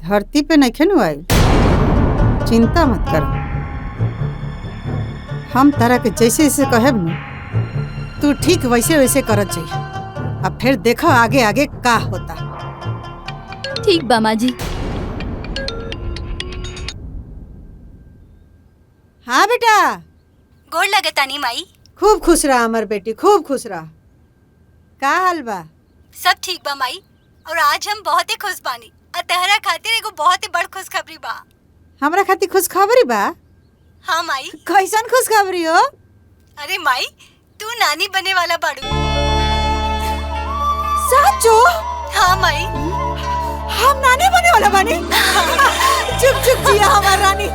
धरती पे नहीं नुआइल। चिंता मत कर, हम तारा के जैसे जैसे कहब न तू ठीक वैसे वैसे करत जाइए। अब फिर देखो आगे आगे का होता। ठीक बा माँ जी। हाँ बेटा, गोड़ लगतानी माई। खूब खुश रहा हमर बेटी, खूब खुश रहा। का हाल बा? सब ठीक बा माई, और आज हम बहुत ही खुश बानी। तहरा खातिर एगो बहुत ही बड़ खुशखबरी बा। हमरा खातिर खुशखबरी बा? हाँ माई। कैसन खुशखबरी हो? अरे माई, तू नानी बने वाला बाड़ू। साचो? हाँ माई। हम नानी बने वाला बानी। चुप चुप जिया हमार रानी,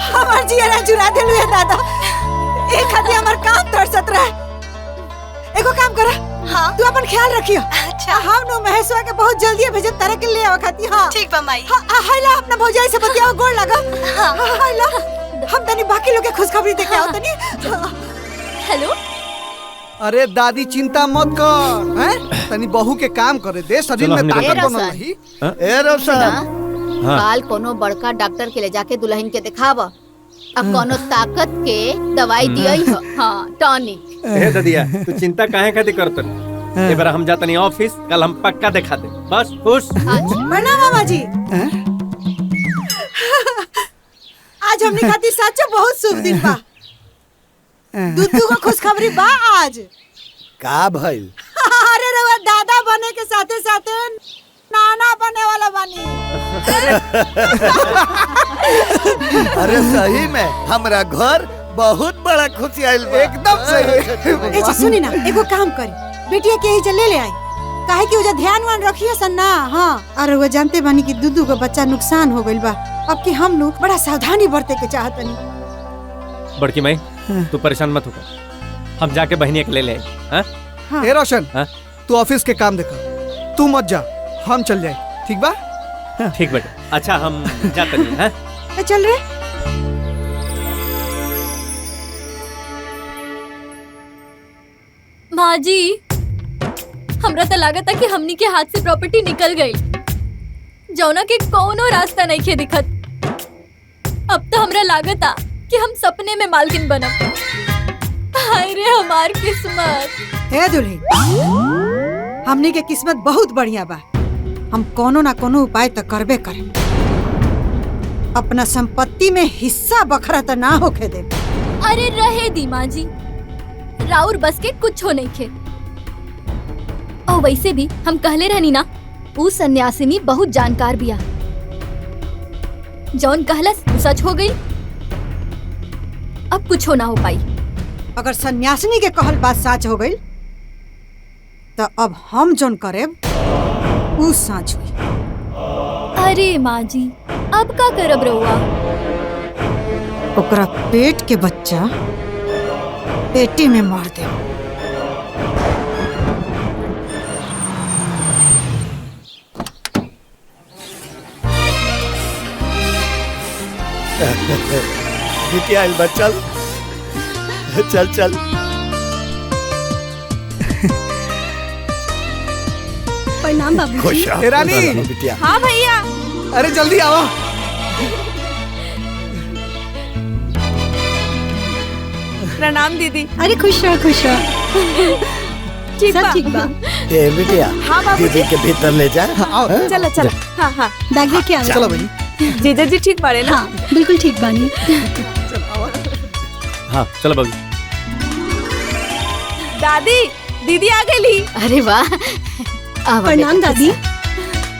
हमार जिया चुरा दिल है दादा। एक हाथी हमार काम तरसत रहे। एगो काम करा, हाँ तू अपन ख्याल रखियो। अच्छा हम नो महेशवा के बहुत जल्दी भेजे तरह के ले आवा खाती। हाँ ठीक बा माई। हाइला अपना भौजाई से बतियाओ, गोड़ लगा। हाइला हम तनी बाकी लोग के खुशखबरी देके आओ तनी। हेलो। अरे दादी चिंता मत कर, हैं? तनी बहू के काम करे दे, शरीर में ताकत बनल रही। ए रोशन, काल कोनो बड़का डॉक्टर के ले जाके दुल्हन के दिखावा, अब कोनो ताकत के दवाई दियई हो। हाँ टॉनिक। ए ददिया तू चिंता काहे खातिर करत? ए बार हम जातनी ऑफिस, कल हम पक्का दिखा दे। बस खुश। प्रणाम मामा जी। आज हमने खाती सच बहुत शुभ दिन बा। दूधू को खुशखबरी बा आज। का भइल? अरे रवा दादा बने के साथे साथे नाना बने वाला बानी। अरे सही में हमरा घर बहुत बड़ा खुशी आइल बा। एकदम सही। ए जी सुनी ना, एगो काम करी, बेटिया के ही ले ले आई, काहे कि उजा ध्यान वान रखिए सन ना। हाँ और वो जानते बानी कि दूधू का बच्चा नुकसान हो गइल बा। अब कि हम लोग बड़ा सावधानी बरते के चाहतनी। बड़की माई तू परेशान मत होकर, हम जाके बहनिया के ले ले आई। हाँ? ए रोशन, तू ऑफिस के काम देखा, तू मत जा, हम चल जाए। ठीक बा? ठीक बेटा। अच्छा हम जाते नहीं हैं? चल रे। माँ जी, हमरा तो लागत है कि हमनी के हाथ से प्रॉपर्टी निकल गई, जौना के कोनो रास्ता नहीं खे दिखत। अब तो हमरा लागत आ कि हम सपने में मालकिन बनब। हाय रे हमार किस्मत। हे दुल्ही, हमनी के किस्मत बहुत बढ़िया बा। हम कोनो ना कोनो उपाय तो करबे करें। अपना संपत्ति में हिस्सा बखरा तो ना होके दे। अरे रहे दी माँ जी, राउर बस के कुछ हो नहीं खे। और वैसे भी हम कहले रहनी ना, ऊ सन्यासिनी बहुत जानकार बिया। जौन कहलस सच हो गई, अब कुछ हो ना हो पाई। अगर सन्यासिनी के कहल बात सच हो गई तो अब हम जोन करेब ऊ सच हुई। अरे माँ जी, अब का करब रहुआ? ओकरा पेट के बच्चा पेटी में मार दे। बिटिया आइल बा, चल चल चल। प्रणाम बाबू। खुश रहो रानी। बिटिया। हाँ भैया। अरे जल्दी आओ। प्रणाम दीदी। अरे खुश रहो खुश रहो। ठीक सब बा। ठीक बा। ए बिटिया, हाँ बाबूजी। दीदी के भीतर ले जा। चला चला। हाँ हाँ बैग लेके आओ। चलो बहनी। जीजा जी ठीक बारे ना? हाँ बिल्कुल ठीक बानी। हाँ चलो बाबू। दादी, दीदी आ गई। अरे वाह। प्रणाम दादी।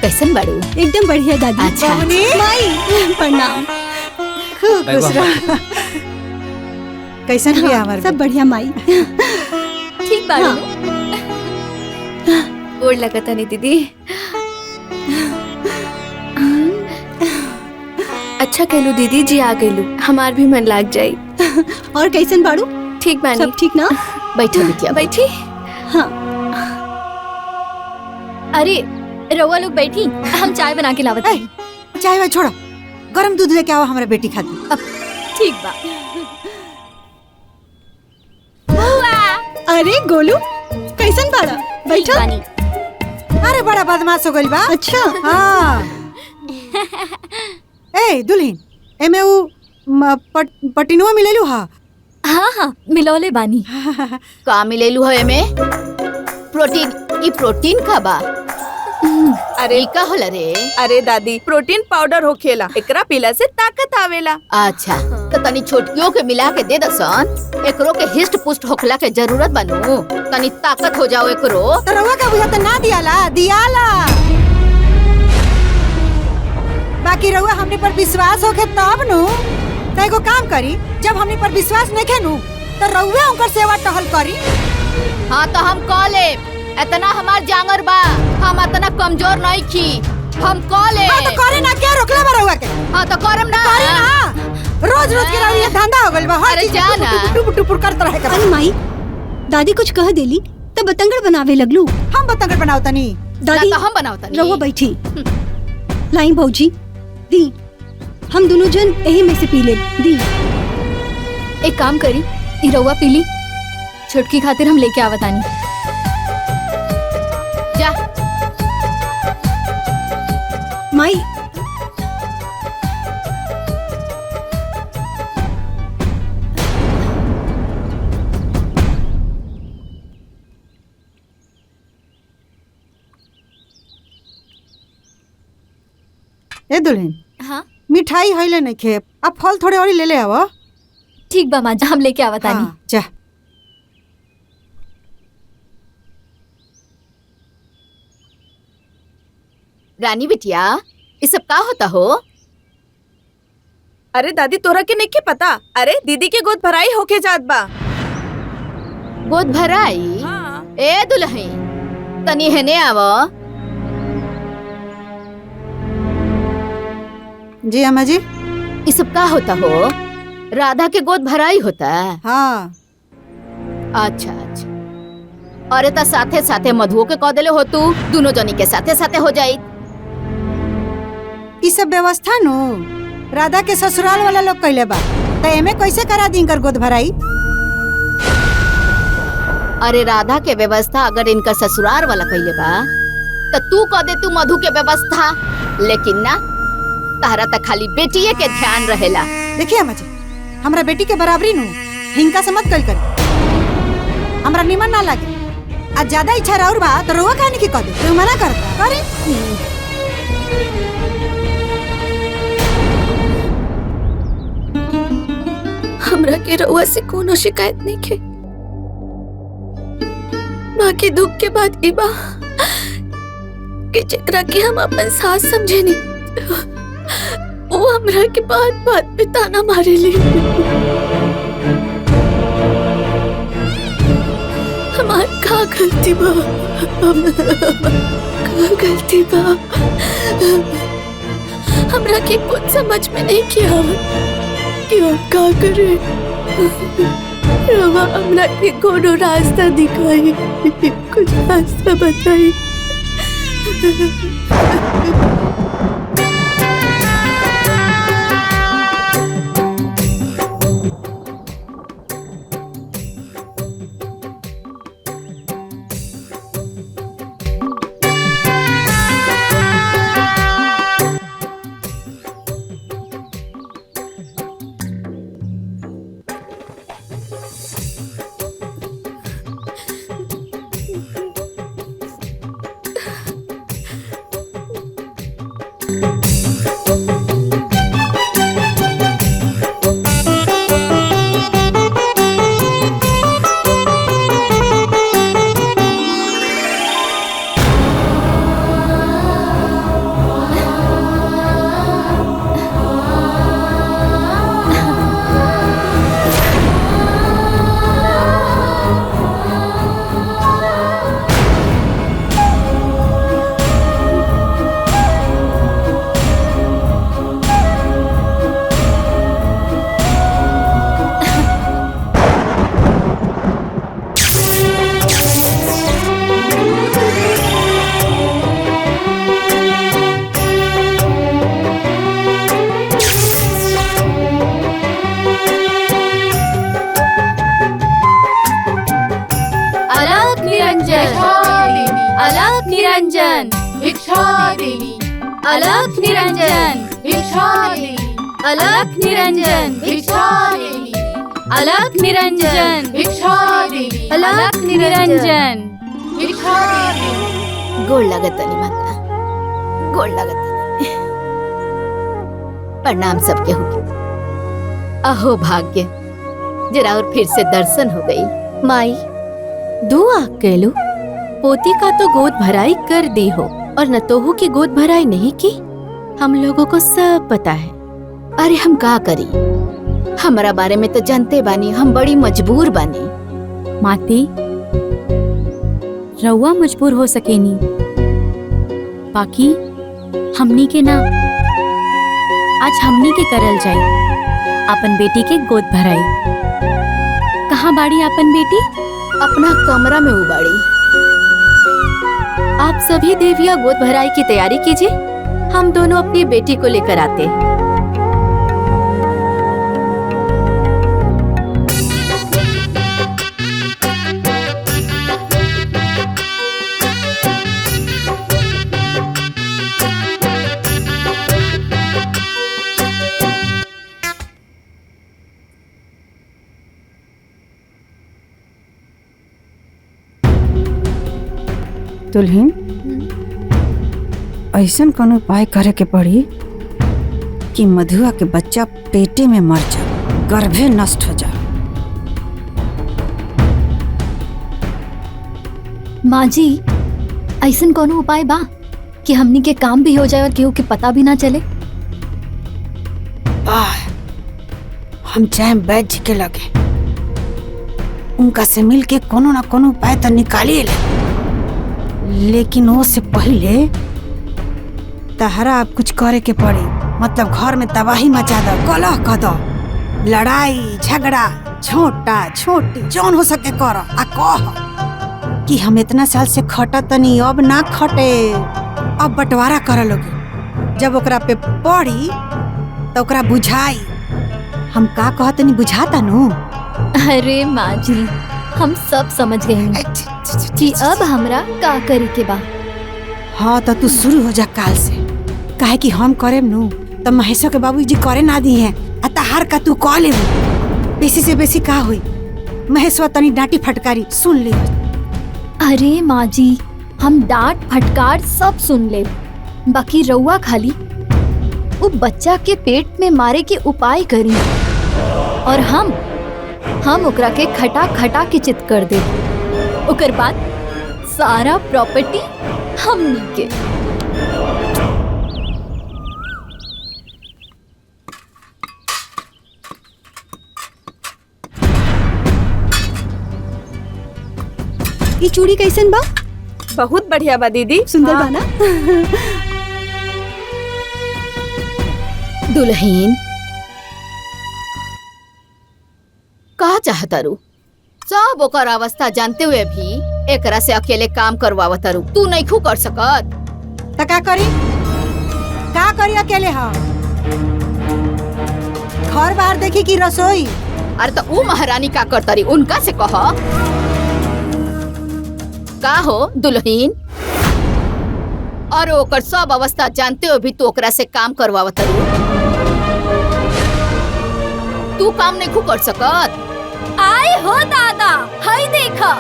कैसन बाड़ू? एकदम बढ़िया दादी। अच्छा। माई प्रणाम। खूब खुश रह। कैसन बिया हमार? सब बढ़िया माई। ठीक बाड़ू। गोड़ लगता नहीं दीदी। अच्छा कहलू दीदी जी, आ गईलू, हमार भी मन लाग जाई। और कैसन बाड़ू? ठीक बानी। सब ठीक ना? बैठो बिटिया। बैठी। हाँ। अरे रउआ लोग बैठी, हम चाय बना के लावत हई। चाय वाय छोड़ो, गरम दूध लेके आओ हमारा बेटी खाती। अब ठीक बा। अरे गोलू, कैसन बाड़ा? बैठो। अरे बड़ा बदमाश हो गइल बा। अच्छा। हाँ। ए दुल्हन, एमे ऊ पटिनुआ मिलेलू हा? हाँ हाँ मिलौले बानी। का मिलेलू है में? प्रोटीन। ई प्रोटीन का बा? अरे का होला रे? अरे दादी, प्रोटीन पाउडर होखेला, एकरा पीला से ताकत आवेला। अच्छा तो तनी छोटकियों के मिला के दे दसन, एकरो के हिस्ट पुष्ट होखला के जरूरत बनू, तनी ताकत हो जाओ एकरो। तो रउआ का बुझाता ना दियाला? दियाला। बाकी रउआ हमने पर विश्वास होखे तब नु। तो एगो काम करी, जब हमने पर विश्वास नहीं नु तो रउआ उनकर सेवा टहल करी। हाँ तो हम कह ले, इतना हमार जांगर बा, हम इतना कमजोर नहीं की, हम कॉले। हाँ तो करे ना, क्या रोकले बा रहुआ के? हाँ तो करम ना। करे ना, रोज रोज के रहुआ धंधा हो गइल बा। हर अरे चीज जा ना। टुपुर टुपुर करत रहे के। अरे माई, दादी कुछ कह देली तो बतंगड़ बनावे लगलू। हम बतंगड़ बनाओ तनी। दादी ना तो हम बनाओ तनी। रहुआ बैठी। लाई भौजी दी, हम दोनों जन यही में से पी ले दी। एक काम करी, ई रउआ पीली, छोटकी खातिर हम लेके आवतानी। जा माई ए दुल्हन, हाँ मिठाई हइले नहीं खे, अब फल थोड़े और ले ले आवा। ठीक बा माँ, हम लेके आवतानी। हाँ, जा। रानी बिटिया, ये सब का होता हो? अरे दादी तोरा के नहीं के पता? अरे दीदी के गोद भराई होके जात बा। गोद भराई? हाँ। ए दुल्हन, तनी हेने आवो। जी अम्मा जी। ये सब का होता हो? राधा के गोद भराई होता? हाँ। अच्छा अच्छा। अरे ता साथे साथे मधुओ के कह देले हो तू, दोनों जनी के साथे साथे हो जाई। ई सब व्यवस्था नु राधा के ससुराल वाला लोग कइले बा, त एमे कैसे करा दी इनकर गोद भराई? अरे राधा के व्यवस्था अगर इनका ससुराल वाला कइले बा तो तू कह दे तू मधु के व्यवस्था, लेकिन ना, तारा तक खाली बेटिए के ध्यान रहेला। देखिए अम्मा जी, हमरा बेटी के बराबरी नु हिंका से मत कल करी, हमरा निमन ना लागे। आज ज्यादा इच्छा राउर बा तो रोवा काहे की कह दे, तू मना करता करे। हमरा के रउआ से कोनो शिकायत नहीं के, बाकी दुख के बात ई बा कि जेकरा के हम अपन सास समझे नहीं, वो हमरा के बात बात पे ताना मारेली। हमार का गलती बा? का गलती बा? हमरा के कुछ समझ में नहीं किया कि हम का करे। रवा हमरा के कोनो रास्ता दिखाई, कुछ रास्ता बताई। निरंजन, भिक्षा देवी। अलख निरंजन, भिक्षा देवी। अलख निरंजन, भिक्षा देवी। अलख निरंजन, भिक्षा देवी। अलख निरंजन। भिक्षा देवी। गोड़ लगत तनी माता, गोड़ लगत तनी। प्रणाम सबके हो। अहो भाग्य, जरा और फिर से दर्शन हो गई। माई, दुआ कैलू, पोती का तो गोद भराई कर दी हो और नतोहू की गोद भराई नहीं की। हम लोगों को सब पता है। अरे हम का करी, हमारा बारे में तो जानते बानी, हम बड़ी मजबूर बानी। माती, रउआ मजबूर हो सकेनी, बाकी हमनी के ना। आज हमनी के करल जाए, अपन बेटी के गोद भराई। कहाँ बाड़ी अपन बेटी? अपना कमरा में उबाड़ी। आप सभी देवियां गोद भराई की तैयारी कीजिए, हम दोनों अपनी बेटी को लेकर आते हैं। दुल्हन, ऐसन कोनो उपाय करे के पड़ी कि मधुआ के बच्चा पेटे में मर जाए, गर्भे नष्ट हो जाए। माँ जी, ऐसन कोनो उपाय बा कि हमनी के काम भी हो जाए और केहू के पता भी ना चले? हम चाहे वैद्य जी के लगे, उनका से मिल के कोनो ना कोनो उपाय तो निकालिए लेकिन वो से पहले तहरा अब कुछ करे के पड़ी। मतलब घर में तबाही मचा दो, कलह कर दो, लड़ाई झगड़ा छोटा छोटी जौन हो सके करो। आ कह कि हम इतना साल से खटा तनी, अब ना खटे, अब बंटवारा कर लोगे। जब ओकरा पे पड़ी तो ओकरा बुझाई। हम का कहतनी बुझाता नु? अरे माँ जी, हम सब समझ गए हैं कि अब हमरा का करे के बा। हाँ तो तू शुरू हो जा काल से, काहे कि हम करे नु तो महेशो के बाबूजी करे ना दी हैं। अतहार का तू कह ले, बेसी से बेसी का हुई, महेशवा तनी डांटी फटकारी सुन ले। अरे माँ जी, हम डांट फटकार सब सुन ले, बाकी रउआ खाली वो बच्चा के पेट में मारे के उपाय करी और हम ओकरा के खटा खटा के चित कर दे। ओकर बाद सारा प्रॉपर्टी हमनी के। ये चूड़ी कैसन बा? बहुत बढ़िया बा दीदी, सुंदर बा ना? दुल्हन का चाहता रू? सब ओकर अवस्था जानते हुए भी एकरा से अकेले काम करवावता रू। तू नहीं खू कर सकत तो का करी अकेले? हाँ, घर बाहर देखी कि रसोई? अरे तो ऊ महारानी का करता रही, उनका से कह। का हो दुल्हन? और ओकर सब अवस्था जानते हुए भी तू ओकरा से काम करवावता रू। तू काम नहीं खू कर सकत? आए हो दादा, हाय देखा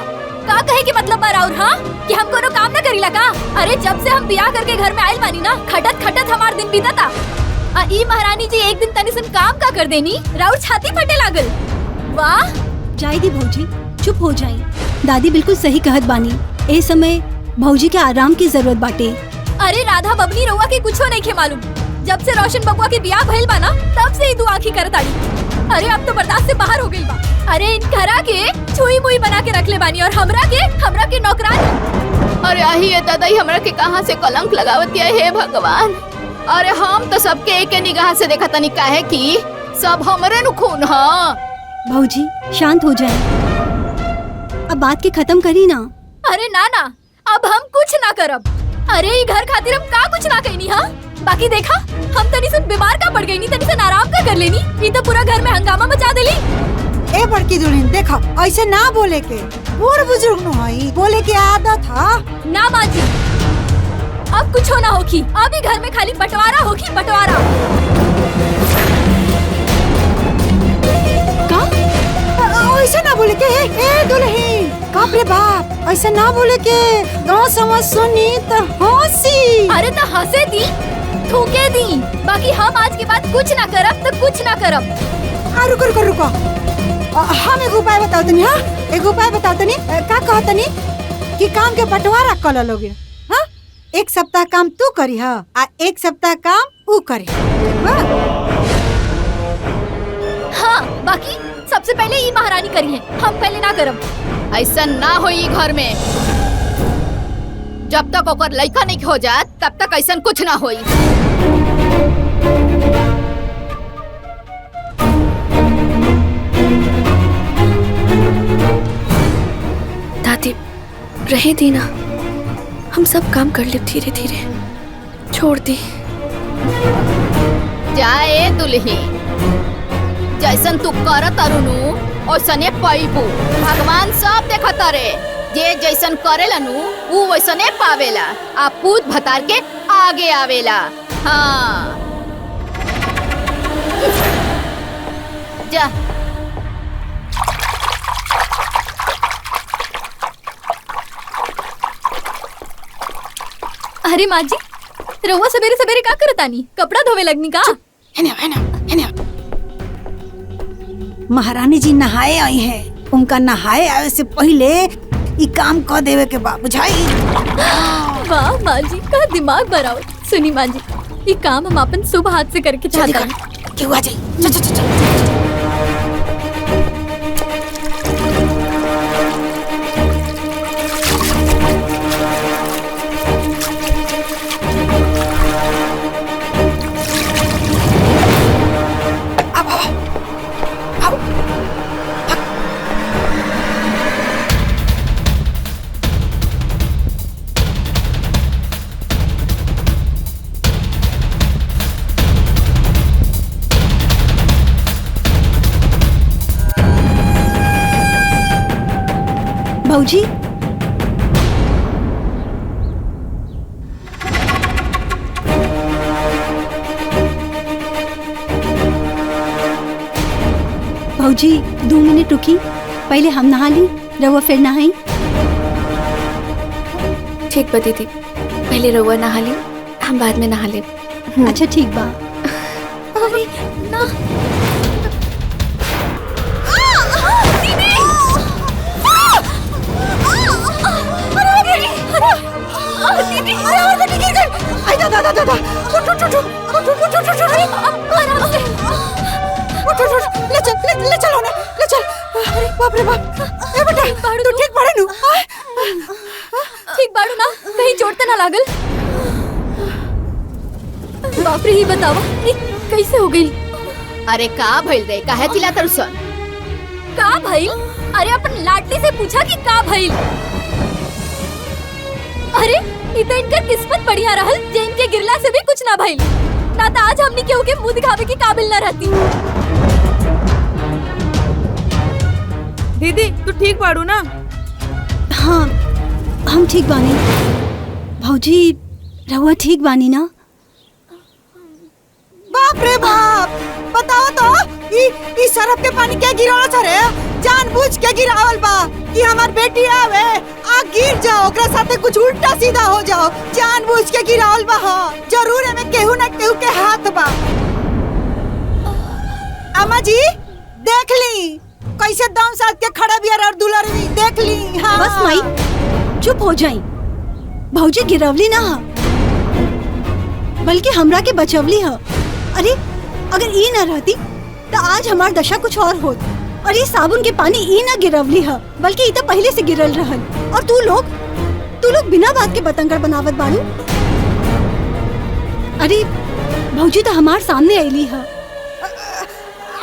का कहे के मतलब बराउर? हाँ, कि हम कोनो काम ना करीला का? अरे जब से हम बियाह करके घर में आइल बानी ना, खटत खटत हमार दिन बीतता। ई महारानी जी एक दिन तनी सन काम का कर देनी, राउर छाती फटे लागल। वाह, जाई दी भौजी, चुप हो जाई। दादी बिल्कुल सही कहत बानी, ए समय भौजी के आराम की जरूरत बाटे। अरे राधा बबली, रउआ के कुछो नहीं खे मालूम। जब से रोशन बबुआ के बियाह भइल बा ना, तब से ही दू आँखी करत आड़ी। अरे अब तो बर्दाश्त से बाहर हो गई बा। अरे इन घरा के छुई मुई बना के रख ले बानी और हमरा के नौकरानी। अरे आही ये दादा, हमरा के कहाँ से कलंक लगावती है, हे भगवान। अरे हम तो सबके एक निगाह से देखा तनी, काहे कि सब हमरे नु खून। हाँ भौजी शांत हो जाए, अब बात के खत्म करी ना। अरे ना ना, अब हम कुछ ना करब। अरे ये घर खातिर हम का कुछ ना कहनी। हाँ, बाकी देखा हम तनी सन बीमार का पड़ गई नी, तनी सन आराम का कर लेनी, ये तो पूरा घर में हंगामा मचा देली। ए बड़की दुल्हन देखो, ऐसे ना बोले के, बूढ़ बुजुर्ग नु हई, बोले की आदत है ना। माँ जी, अब कुछ होना होगी, अभी घर में खाली बंटवारा होगी, बंटवारा। ऐसा ना बोले के। ए दुल्हन, बाप रे बाप, ऐसा ना बोले के। गाँव समाज सुनी तो हंसी। अरे तो हंसे दी, थूके दी, बाकी हम आज के बाद कुछ ना करब तो कुछ ना करब। रुको, हम एक उपाय बताओ तनी। हाँ, एक उपाय बताओ तनी। का कहो तनी कि काम के बंटवारा कर लोगे। हाँ, एक सप्ताह काम तू करी, हाँ, आ एक सप्ताह काम ऊ करी। हाँ, बाकी सबसे पहले ये महारानी करी है, हम पहले ना करब। ऐसा ना हो घर में। जब तक ओकर लइका नहीं हो जात तब तक ऐसा कुछ ना होई। दादी रहे दी ना, हम सब काम कर ले धीरे धीरे, छोड़ दी। जाए दुल्ही, जैसन तू करत अरुनु ओसने पाइबू। भगवान सब देखत रे, जे जैसन करेला नु ऊ वैसने पावेला। आ पूत भतार के आगे आवेला। हाँ जा। अरे माँ जी, रहुआ सवेरे सवेरे का करतानी? कपड़ा धोवे लगनी का? महारानी जी नहाए आई हैं, उनका नहाए आवे से पहले ई काम कर देवे के बा, बुझाई? वाह माँ जी, का दिमाग भराओ। सुनी माँ जी, ये काम हम अपन शुभ हाथ से करके चाहता हैं। क्यों आ जाई? चल चल चल। भाऊजी, भाऊजी 2 मिनट रुकी, पहले हम नहा ली, रहुआ फिर नहाई। ठीक बा दीदी, पहले रहुआ नहा ली, हम बाद में नहा ले। अच्छा ठीक बा। अरे ना ले चलो ना, ले चल। अरे बाप रे बाप, ए बेटा तू ठीक पड़े नु? ठीक बाड़ू ना, कहीं चोट ना लागल? बाप रे, ही बतावा ये कैसे हो गई? अरे का भइल रे, काहे चिल्ला तरसन? का भइल? अरे अपन लाडली से पूछा कि का भइल? अरे इतना इनका किस्मत बढ़िया रहल, जे इनके गिरला से भी कुछ ना भइल, ना तो आज हमनी केहू के मुंह दिखावे के काबिल ना रहती। दीदी तू ठीक बाड़ू ना? हाँ हम ठीक बानी। भाऊजी रहुआ ठीक बानी ना? बाप रे बाप, बताओ तो ई सरफ के पानी क्या गिरावल छ रे? जानबूझ के गिरावल बा कि हमार बेटी आवे आ गिर जाओ, ओकरा साथे कुछ उल्टा सीधा हो जाओ, जानबूझ के गिरावल बा। जरूर एमे केहू ना केहू के हाथ बा। अम्मा जी देख ली कैसे दम साथ के खड़ा बिया और दुलरवी, देख ली। हाँ बस माई चुप हो जाई। भाऊजी गिरवली ना हा, बल्कि हमरा के बचवली हा। अरे अगर ई ना रहती तो आज हमार दशा कुछ और होत। और ये साबुन के पानी ई ना गिरवली हा, बल्कि ई तो पहले से गिरल रहल। और तू लोग बिना बात के बतंगड़ बनावत बाड़ू। अरे भाऊजी तो हमार सामने आईली हा।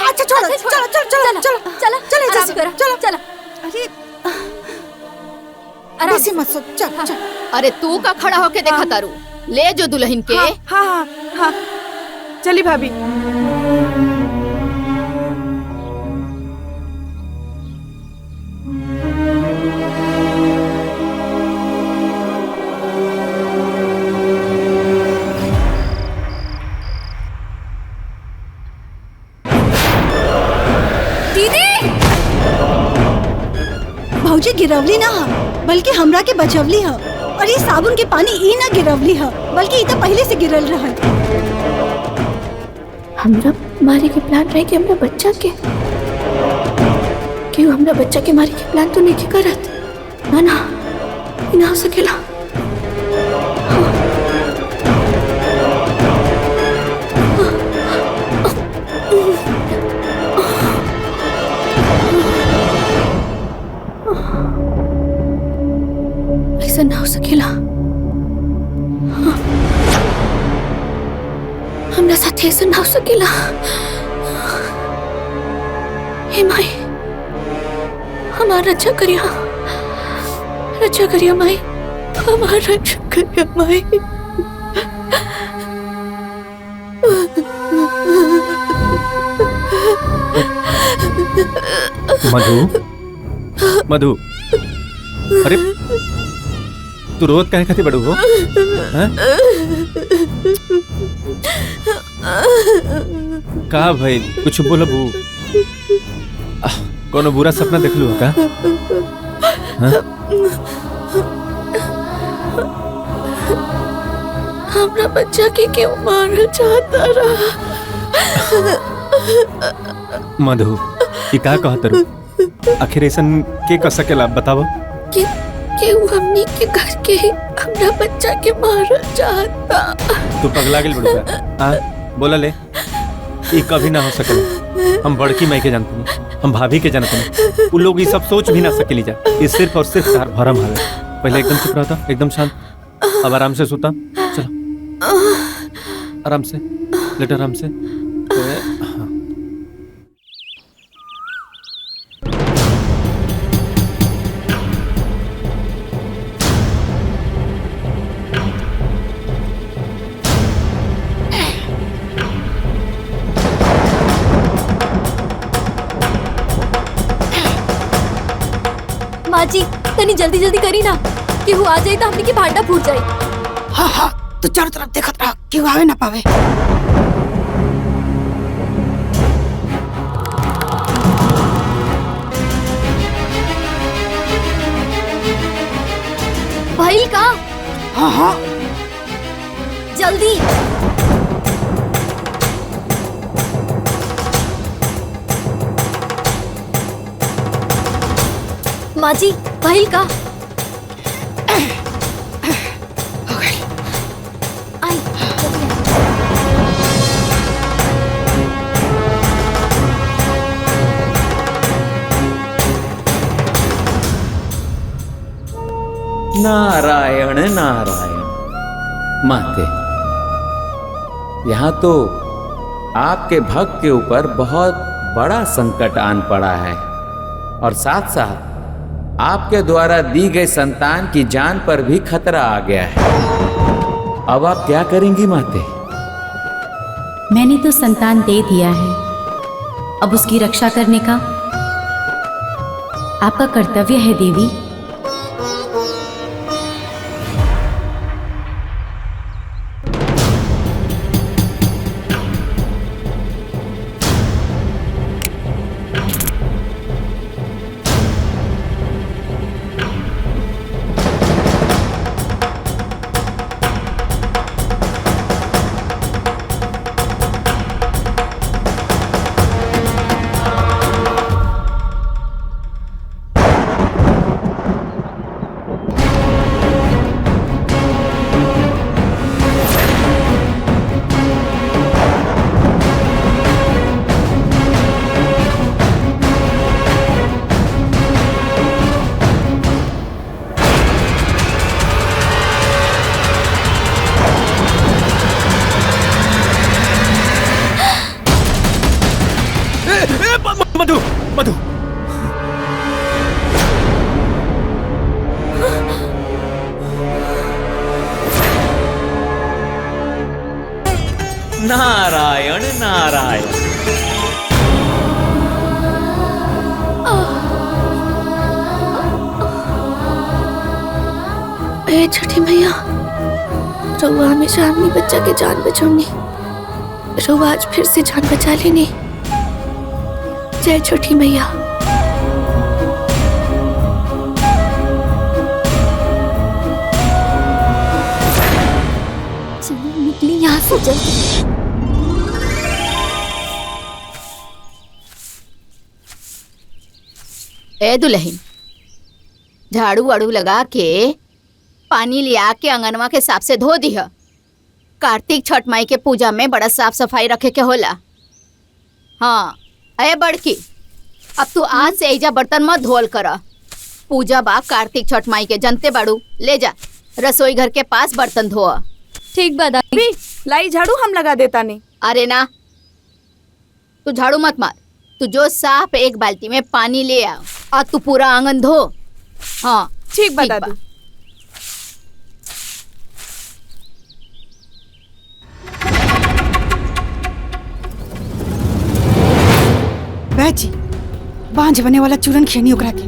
अच्छा चलो चलो चलो चलो चलो चलो चलो आराम करो, चलो चलो। अरे बेसी मत सोच, चल चल। अरे तू का खड़ा होके देखा तारू, ले जो दुल्हन के। हाँ हाँ हाँ, चली भाभी। भाऊजी गिरवली ना हा, बल्कि हमरा के बचवली हा। और ये साबुन के पानी ई ना गिरवली हा, बल्कि ई तो पहले से गिरल रहल। हमरा मारे के प्लान रहे कि हमरा बच्चा के क्यों हमरा बच्चा के मारे के प्लान तो नहीं करत ना ना, ई ना हो सकेला। ऐसा ना हो सकेला। हमरा साथ ऐसा ना हो सकेला। हे माई, हमार रक्षा करिया माई, हमार रक्षा करिया माई। मधु, अरे तू रोज काहे खाती बड़ू हो? हाँ? का भाई कुछ बोलबू? कोनो बुरा सपना देख लू का? हाँ? हमरा बच्चा के क्यों मारना चाहता रहा? मधु, ये का कहत रू? आखिर ऐसन के कर सकेला बताओ? के हमनी के घर के हमरा बच्चा के मारना चाहता। तू पगला गेल बड़ू का? बोला ले, ये कभी ना हो सकेला। हम बड़की माई के जानते नहीं, हम भाभी के जानते नहीं। उन लोग ये सब सोच भी ना सकेली जा। ये सिर्फ और सिर्फ तार भरम है। पहले एकदम चुप रहता, एकदम शांत। अब आराम से सोता। चलो आराम से लेट, आराम से। माँ जी तनी जल्दी जल्दी करी ना, केहू आ जाए तो हमनी के भांडा फूट जाए। हाँ हाँ, तो चारों तरफ देखत रहा, क्यों आवे ना पावे। भाई का? हाँ हाँ जल्दी। माँ जी भाई का? आई नारायण नारायण। माते, यहाँ तो आपके भक्त के ऊपर बहुत बड़ा संकट आन पड़ा है और साथ साथ आपके द्वारा दी गई संतान की जान पर भी खतरा आ गया है। अब आप क्या करेंगी माते? मैंने तो संतान दे दिया है, अब उसकी रक्षा करने का आपका कर्तव्य है देवी। मधु, मधु, नारायण नारायण। ए छठी मैया, रउआ हमेशा अपनी बच्चा के जान बचाऊंगी। रउआ आज फिर से जान बचा लेनी। जय छठी मैया। चलो निकली यहाँ से जल्दी। ए दुल्हन, झाड़ू वाड़ू लगा के पानी लिया के अंगनवा के साफ से धो दिह। कार्तिक छठ माई के पूजा में बड़ा साफ सफाई रखे के होला। हाँ अरे बड़की, अब तू आज से ऐजा बर्तन मत धोल कर। पूजा बा कार्तिक छठ माई के, जनते बाड़ू। ले जा रसोई घर के पास बर्तन धो। ठीक बा दादी। लाई झाड़ू हम लगा देता नहीं। अरे ना, तू झाड़ू मत मार, तू जो साफ एक बाल्टी में पानी ले आ और तू पूरा आंगन धो। हाँ ठीक बता दू। जी बांझ बने वाला चूरन खेनी ओकरा के,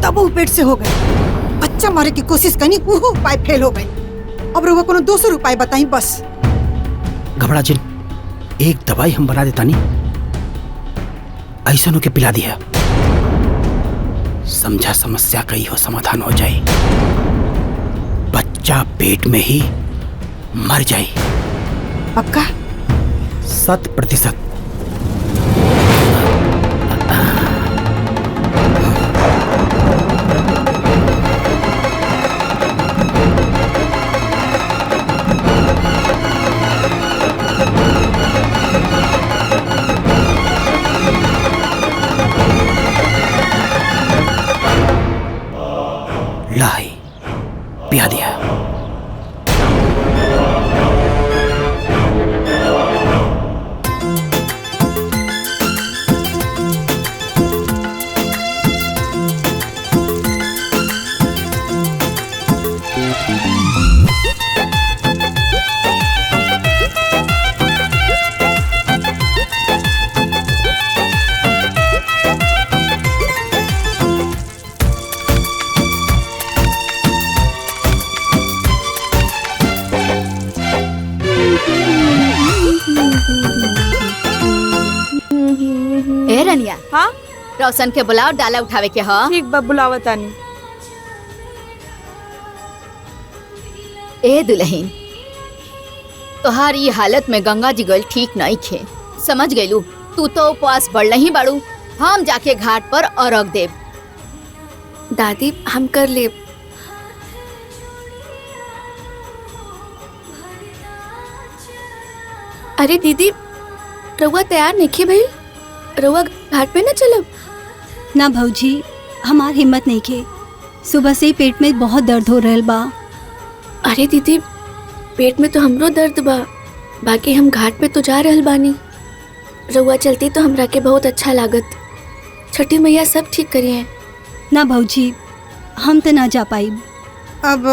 तब वो पेट से हो गए। बच्चा मारे की कोशिश कनी, वो उपाय फेल हो गए। अब रउआ कोनो दूसर उपाय बताई बस। घबरा जिन, एक दवाई हम बना देता नहीं, ऐसा के पिला दिया, समझा समस्या कही हो समाधान हो जाए, बच्चा पेट में ही मर जाए। पक्का? 100%। लाई पिया दिया। ए रनिया, हाँ रोशन के बुलाओ, डाला उठावे के। हाँ ठीक बा, बुलावता नहीं। ए दुल्हन, तोहार ये हालत में गंगा जी गल ठीक नहीं खे, समझ गईलू? तू तो उपवास बढ़ ही बाड़ू, हम जाके घाट पर अर्घ देव। दादी हम कर ले। अरे दीदी, रउआ तैयार नहीं भाई? रउआ घाट पे न चलब? ना भौजी, हमार हिम्मत नहीं खे, सुबह से ही पेट में बहुत दर्द हो रहल बा। अरे दीदी, पेट में तो हमरो दर्द बा, बाकी हम घाट पे तो जा रहल बानी। रउआ चलती तो हमरा के बहुत अच्छा लागत। छठी मैया सब ठीक करिए। ना भौजी, हम तो ना जा पाई। अब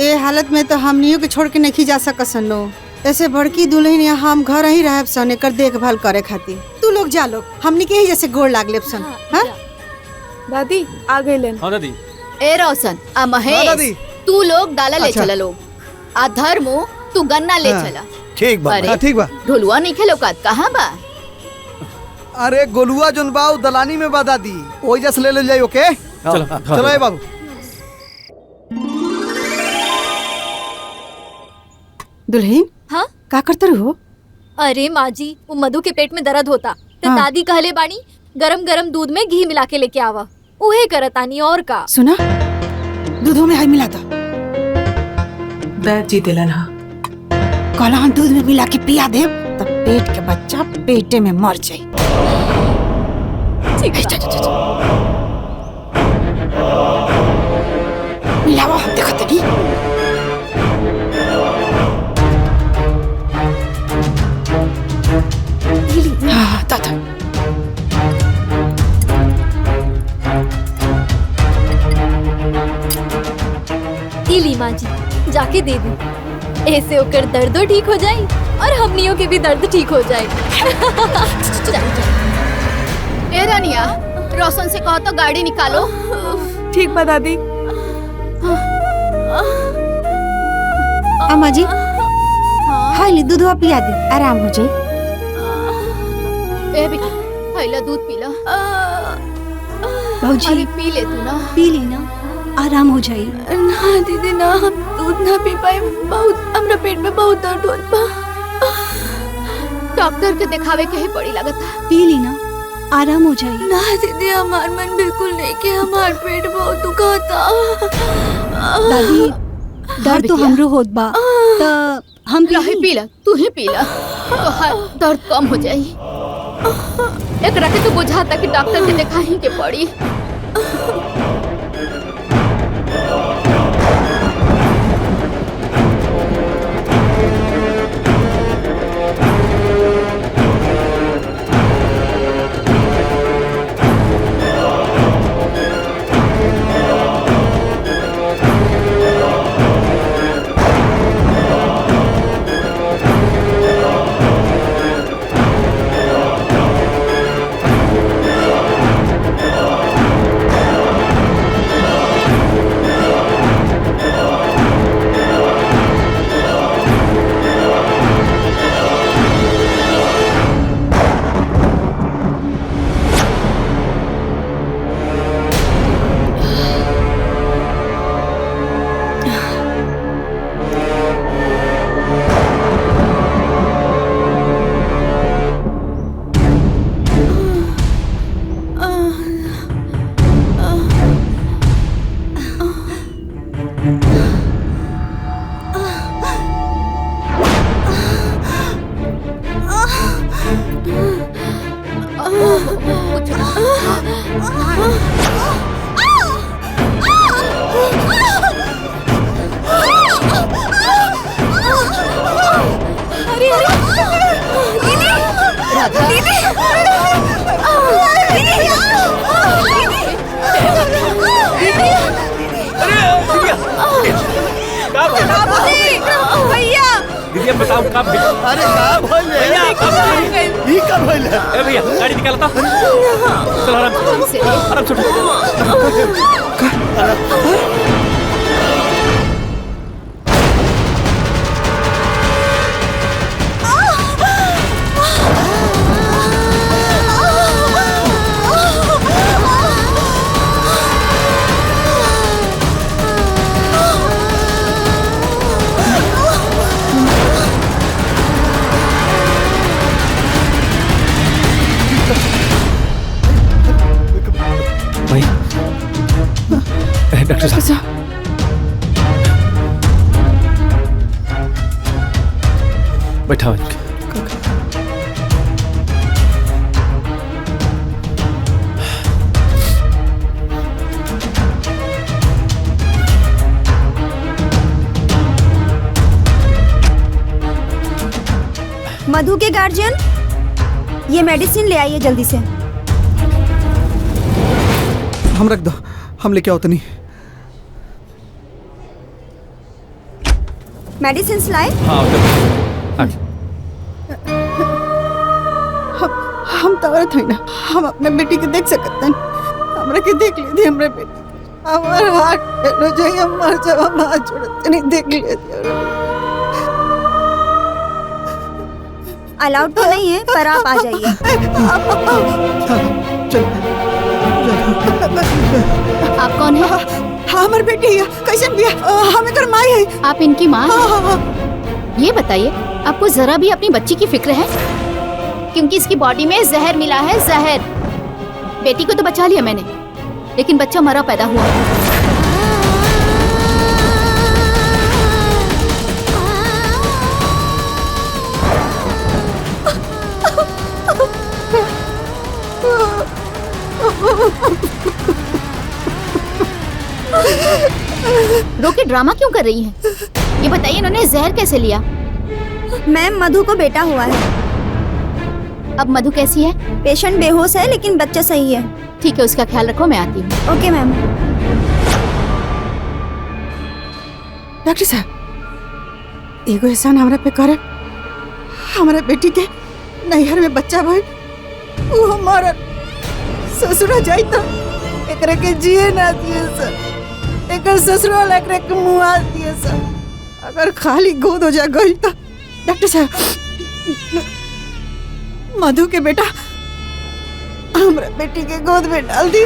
ये हालत में तो हमनियों के छोड़ के नहीं जा सकसनो। ऐसे बड़की दुल्हन या हम घर ही रह सन, एकर देखभाल करे खातिर। तू लोग जा लोग, हमनी के ही जैसे गोड़ लाग लेब सन। हाँ दादी आ गए लेन। हाँ दादी। ए रोशन आ महेश, तू लोग डाला ले चला लोग, आ धर्मो तू गन्ना ले चला। ठीक बा। अरे ठीक बा। ढोलुआ नहीं खेलो का, कहाँ बा? अरे गोलुआ जोन बा उ दलानी में बा दादी, ओई जस ले जाई। ओके चलो ए बाबू। दुल्हन हाँ का करते हो? अरे माँ जी, वो मधु के पेट में दर्द होता तो हाँ। दादी कहले बानी गरम गरम दूध में घी मिला के लेके आवा, उहे करतानी। और का सुना, दूधों में है मिला था। बैठ जी दिलन। हाँ कहला हम दूध में मिला के पिया देव, तब पेट के बच्चा पेटे में मर जाए। मिलावा, देखो तनी। हाँ ताता। इली माँ जी, जाके दे दी, ऐसे होकर दर्दो ठीक हो जाए और हमनियों के भी दर्द ठीक हो जाए। ए रनिया, रोशन से कहो तो गाड़ी निकालो। ठीक बा दादी। अम्मा जी, हाय ली दूधवा पिया दे, आराम हो जाए। ए बेटी, पहला दूध पी लो। भौजी अरे पी ले तू ना। पी ली ना, आराम हो जाए। ना दीदी ना, हम दूध ना पी पाए, बहुत हमरा पेट में बहुत दर्द होत बा। डॉक्टर के दिखावे के ही पड़ी लागत। पी ली ना, आराम हो जाए। ना दीदी, हमार मन बिल्कुल नहीं के, हमार पेट बहुत दुखाता। दादी दर्द तो हमरो होत बा, त हम पी ला, तू ही पी ला, तो हर दर्द कम हो जाई। एक रखे तो बुझाता कि डॉक्टर के देखा ही के पड़ी। बताओ कब अरे का भइल रे? भैया कब ई का भइल है? ए भैया गाड़ी निकालता चल आराम से आराम से डॉक्टर साहब बैठा मधु के गार्जियन, ये मेडिसिन ले आइए जल्दी से। हम रख दो, हम लेके आओ तनी। मेडिसिन लाए? हम तवरत हुई ना, हम अपने बेटी के देख सकते हैं। हमरा के देख ली थी हमरे बेटी, हमारे हाथ फेलो जाइए, हम मर जाओ, हम हाथ छोड़ते नहीं, देख लिए थे। अलाउड तो नहीं है, पर आप आ जाइए। आप कौन है? हाँ हमारी बेटी है, कैसे भी हमें कर माई है। आप इनकी माँ हैं? ये बताइए, आपको जरा भी अपनी बच्ची की फिक्र है? क्योंकि इसकी बॉडी में जहर मिला है, जहर। बेटी को तो बचा लिया मैंने, लेकिन बच्चा मरा पैदा हुआ। रोके ड्रामा क्यों कर रही हैं? ये बताइए इन्होंने जहर कैसे लिया? मैम मधु को बेटा हुआ है। अब मधु कैसी है? पेशेंट बेहोश है लेकिन बच्चा सही है। ठीक है, उसका ख्याल रखो, मैं आती हूँ। ओके मैम। डॉक्टर साहब, एगो एहसान हमरा पे करे। हमारे बेटी के नैहर में बच्चा भाई, वो हमारा ससुरा जाई तो एकरा के जिए ना दिए सर, एक ससुराल एकरा के मुआ दिए सर। अगर खाली गोद हो जा गई तो डॉक्टर साहब, मधु के बेटा हमारे बेटी के गोद में डाल दी।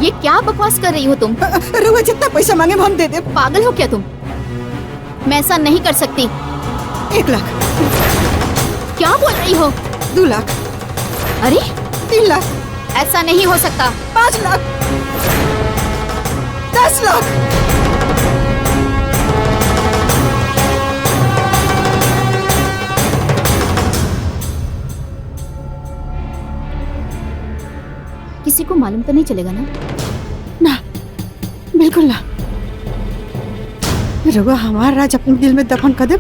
ये क्या बकवास कर रही हो तुम? रुआ जितना पैसा मांगे हम दे दे। पागल हो क्या तुम? मैं ऐसा नहीं कर सकती। 1 लाख। क्या बोल रही हो? 2 लाख। अरे 3 लाख। ऐसा नहीं हो सकता। 5 लाख। 10 लाख। किसी को मालूम तो नहीं चलेगा ना? ना, बिल्कुल ना। रुआ हमारा राज अपने दिल में दफन कर दे,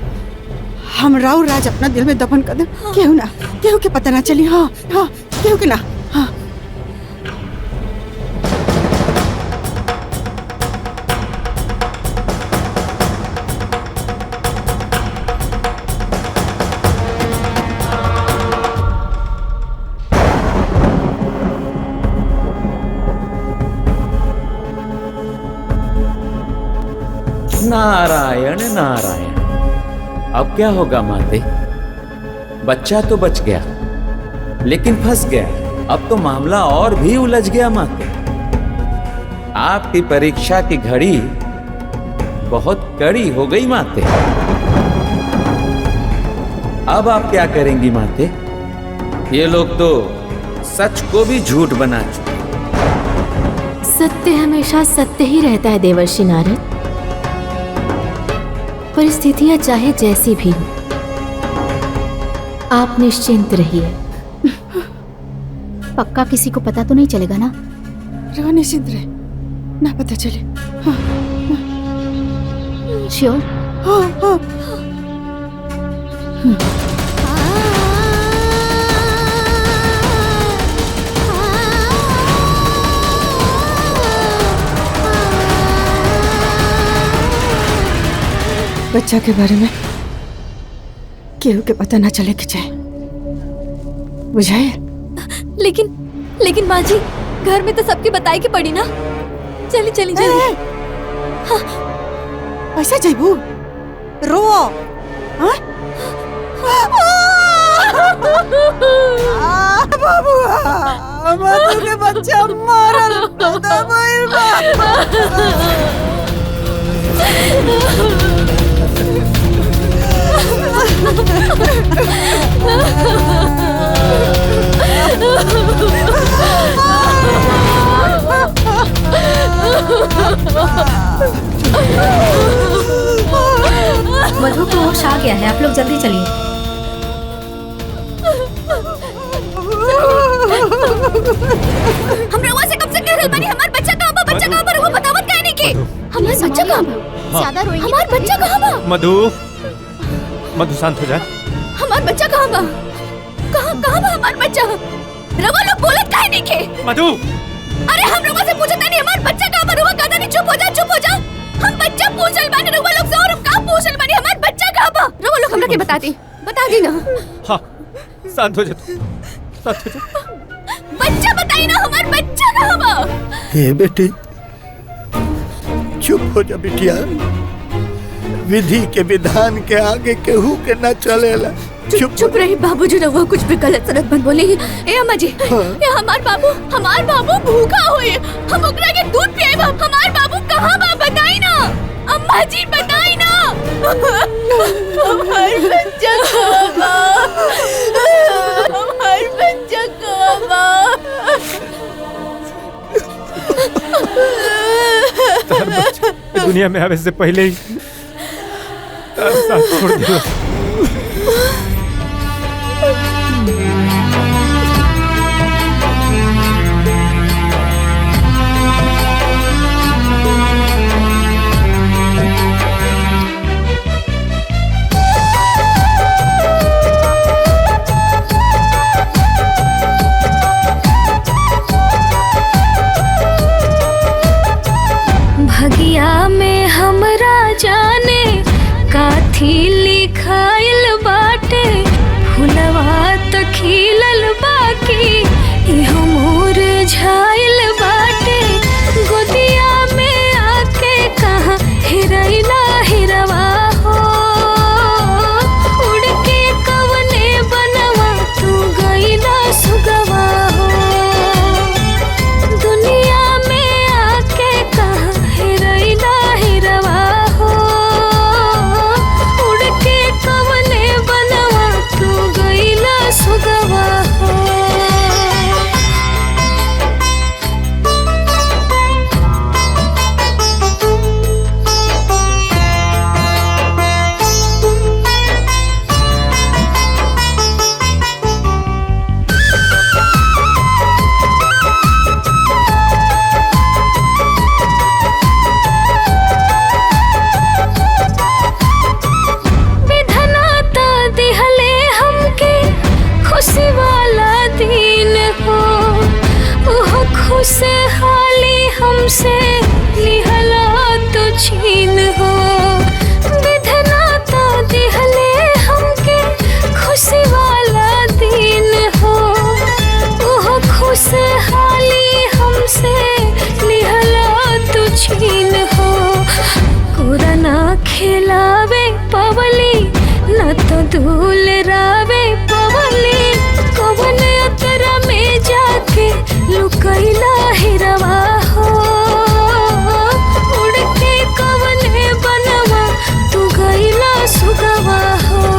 हम राव राज अपना दिल में दफन कर दे। केहू ना, केहू के पता ना चली। हाँ हाँ, केहू के ना। हाँ नारायण नारायण। अब क्या होगा माते? बच्चा तो बच गया, लेकिन फंस गया। अब तो मामला और भी उलझ गया माते। आपकी परीक्षा की घड़ी बहुत कड़ी हो गई माते। अब आप क्या करेंगी माते? ये लोग तो सच को भी झूठ बना चुके। सत्य हमेशा सत्य ही रहता है देवर्षि नारद। परिस्थितियां चाहे जैसी भी हो, आप निश्चिंत रहिए। पक्का किसी को पता तो नहीं चलेगा ना? रुआ निश्चिंत रहे, ना पता चले। हाँ, श्योर? हाँ हाँ। बच्चा के बारे में केहू के पता ना चले के चाहे, बुझाए? लेकिन माँ जी, घर में तो सबके बताए के पड़ी ना। चली चली चली। ऐसा जैबू रो बाबुआ, मधु के बच्चा मरल दबाइल मधु को होश आ गया है, आप लोग जल्दी चलिए। हम रउआ से कब से कह रहल बानी हमार बच्चा कहां बा, बच्चा कहां बा, रउआ बतावत काहे नहीं के? हमार बच्चा कहां बा? ज्यादा रोएंगी। हमार बच्चा कहां बा? मधु शांत हो जा। हमार बच्चा कहां बा? कहां बा हमार बच्चा? रउआ लोग बोलत काहे नहीं के? मधु, अरे हम रउआ से पूछत नहीं हमार बच्चा कहां बा, रउआ कहता नहीं चुप हो जा। हम बच्चा पूछल बानी रउआ लोग से, और हम का पूछल बानी हमार बच्चा कहां बा? रउआ लोग हमरा के बता दी ना। हाँ शांत हो जा, शांत हो जा। बच्चा बताई ना, हमार बच्चा कहां बा? हे बेटी चुप हो जा बिटिया, विधि के विधान के आगे केहू के न चलेला। चुप रही बाबूजी, रउआ कुछ भी गलत सलत मत बोली। ए अम्मा जी, ये हमार बाबू भूखा होए, हम ओकरा के दूध पिएब। हमार बाबू कहां बा, बताई ना अम्मा जी, बताई ना। हमार बच्चा कहां बा? हमार बच्चा कहां बा? दुनिया में आवे से पहले ही साथ छोड़ दिया। भगिया में हमरा जाने काथी लिखाइल बाटे, फुलवा त खिलल बाकी इहो मुरझाइल बाटे। गोदिया में आके कहाँ हेरैला हिरवा हो, उड़ के कवने बनवा तू गइला सुगवा हो। दुनिया में आके कहाँ हेरैला हिरवा हो, उड़ के कवने बनवा तू गइला सुगवा हो। विधना ता दिहले हमके खुशी वाला दिन हो, ओह खुशहाली हमसे लिहला तो छीन हो। विधना ता दिहले हमके खुशी वाला दिन हो, ओह खुशहाली हमसे लिहला तो छीन हो। कोरना खिलावे पवली न तो धूल रावे पवली, कवन अतरा में जाके लुकैला हिरवा हो, उड़ के कवने बनवा तू गइला सुगवा हो।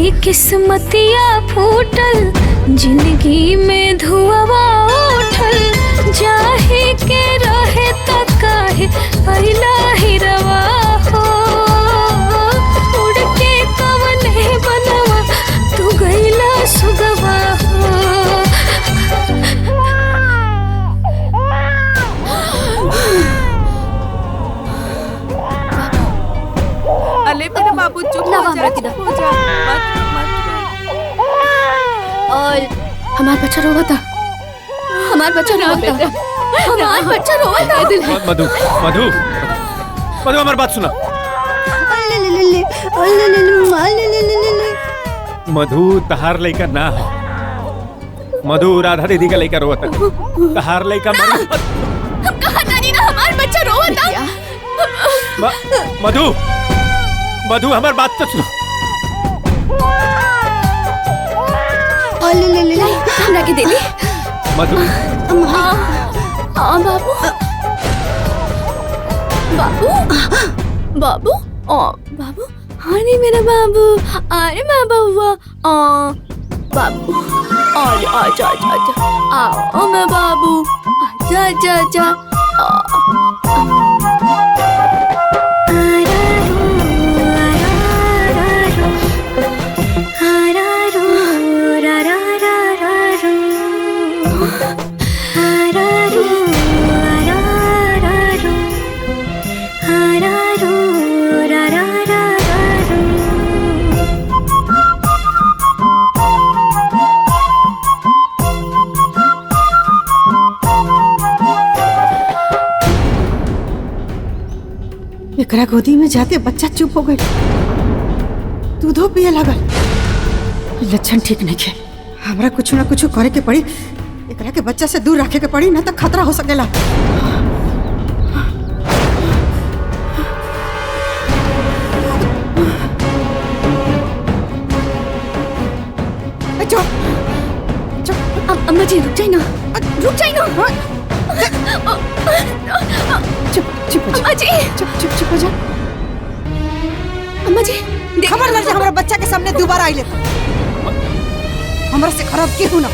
ई किस्मतिया फूटल जिंदगी में धुआं उठल जाहे के रहे त काहे पहिला ही रवा हो उड़ के कवने बनवा तू गईला सुगवा हो। अले मेरे बाबू चुप हो जा, चुप हो जा, और हमारा बच्चा रोवा था, हमारा बच्चा रोवा था, हमारा बच्चा रोवा था। मधु मधु मधु हमारी बात सुना। मधु तहार लइका ना है, मधु राधा दीदी का लइका रोवा था, तहार लइका हम कहा तारी ना हमारा बच्चा रोवा था। मधु मधु हमारी बात तो सुनो। हमरा के दीदी मधु बाबू बाबू बाबू बाबू अरे मेरा बाबू अरे बाबा हुआ बाबू अरे आजा आजा आजा आओ मैं बाबू आजा आजा आजा एकरा गोदी में जाते बच्चा चुप हो गई, दूधो पिए लगल। लक्षण ठीक नहीं है, हमरा कुछ ना कुछ करे के पड़ी, एकरा के बच्चा से दूर रखे के पड़ी, ना तो खतरा हो सकेला। अम्मा जी रुक जाइए ना, रुक जाइए ना। चुप चुप हो जा, अम्मा जी चुप चुप चुप हो जा। अम्मा जी खबरदार से हमारा बच्चा के सामने दोबारा आई ले, हमरा से खराब केहू ना।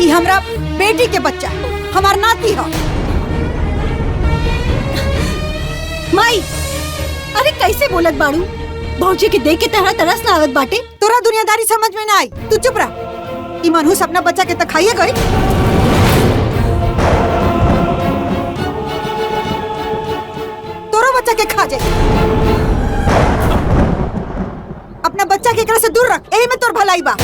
ई हमरा बेटी के बच्चा, हमार नाती हो। माई अरे कैसे बोलत बाड़ू, भौजी के देख के तहरा तरस ना आवत बाटे। तोरा दुनियादारी समझ में ना आई, तू चुप रह। ई मनहूस अपना बच्चा के त खाइए गई, तोरो बच्चा के खा जाए। अपना बच्चा के एकरा से दूर रख, एही में तोर भलाई बा।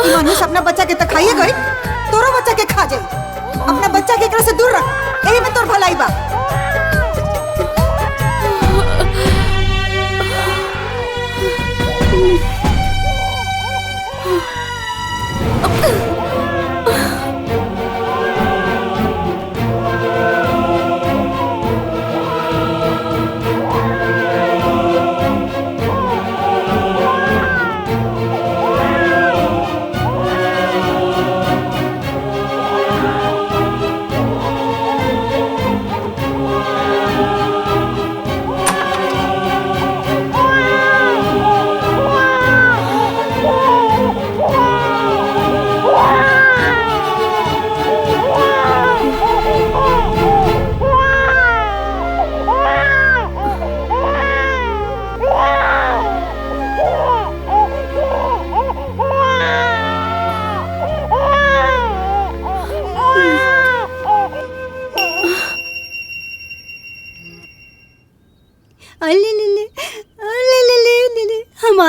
मनहूस अपना बच्चा के त खाइए गई, तोरो बच्चा के खा जाए। अपना बच्चा के एकरा से दूर रख, एही में तोर भलाई बा।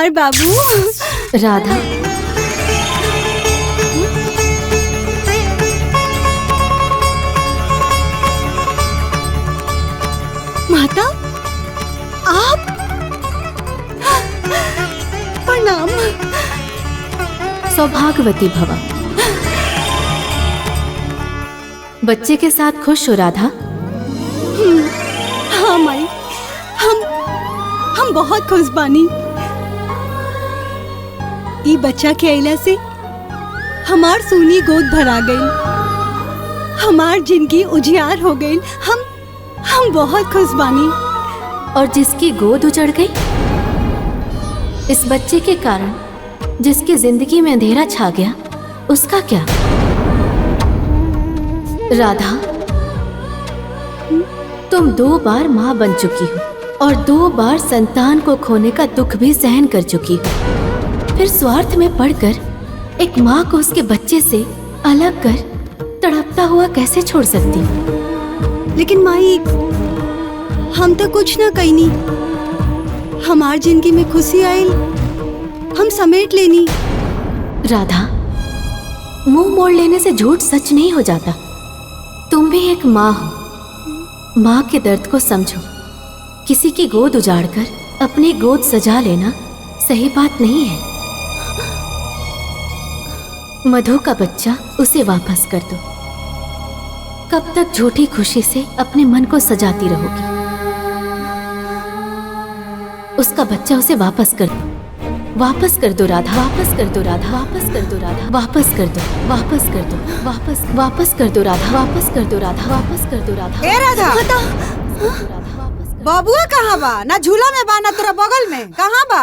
हमार बाबू। राधा, माता आप प्रणाम। सौभाग्यवती भवा। बच्चे के साथ खुश हो राधा? हाँ माई, हम बहुत खुश बानी। ई बच्चा के अइला से हमार सोनी गोद भरा गई, हमार जिंदगी उजियार हो गई। हम बहुत खुश बानी। और जिसकी गोद उजड़ गई, इस बच्चे के कारण जिसकी जिंदगी में अंधेरा छा गया, उसका क्या? राधा, तुम 2 बार माँ बन चुकी हो और 2 बार संतान को खोने का दुख भी सहन कर चुकी हो। फिर स्वार्थ में पड़कर एक माँ को उसके बच्चे से अलग कर तड़पता हुआ कैसे छोड़ सकती? लेकिन माई, हम तो कुछ ना कहनी। हमार जिंदगी में खुशी आयल, हम समेट लेनी। राधा, मुंह मोड़ लेने से झूठ सच नहीं हो जाता। तुम भी एक माँ हो। माँ के दर्द को समझो। किसी की गोद उजाड़कर अपनी गोद सजा लेना सही बात नहीं है। मधु का बच्चा, उसे वापस कर दो। कब तक झूठी खुशी से अपने मन को सजाती रहोगी? उसका बच्चा उसे वापस कर दो। वापस कर दो राधा, वापस कर दो राधा, वापस कर दो राधा, वापस कर दो, वापस कर दो, वापस कर दो राधा, वापस कर दो राधा, वापस कर दो राधा। ए राधा, बाबुआ कहाँ बा? ना झूला में बा ना तेरा बगल में, कहाँ बा?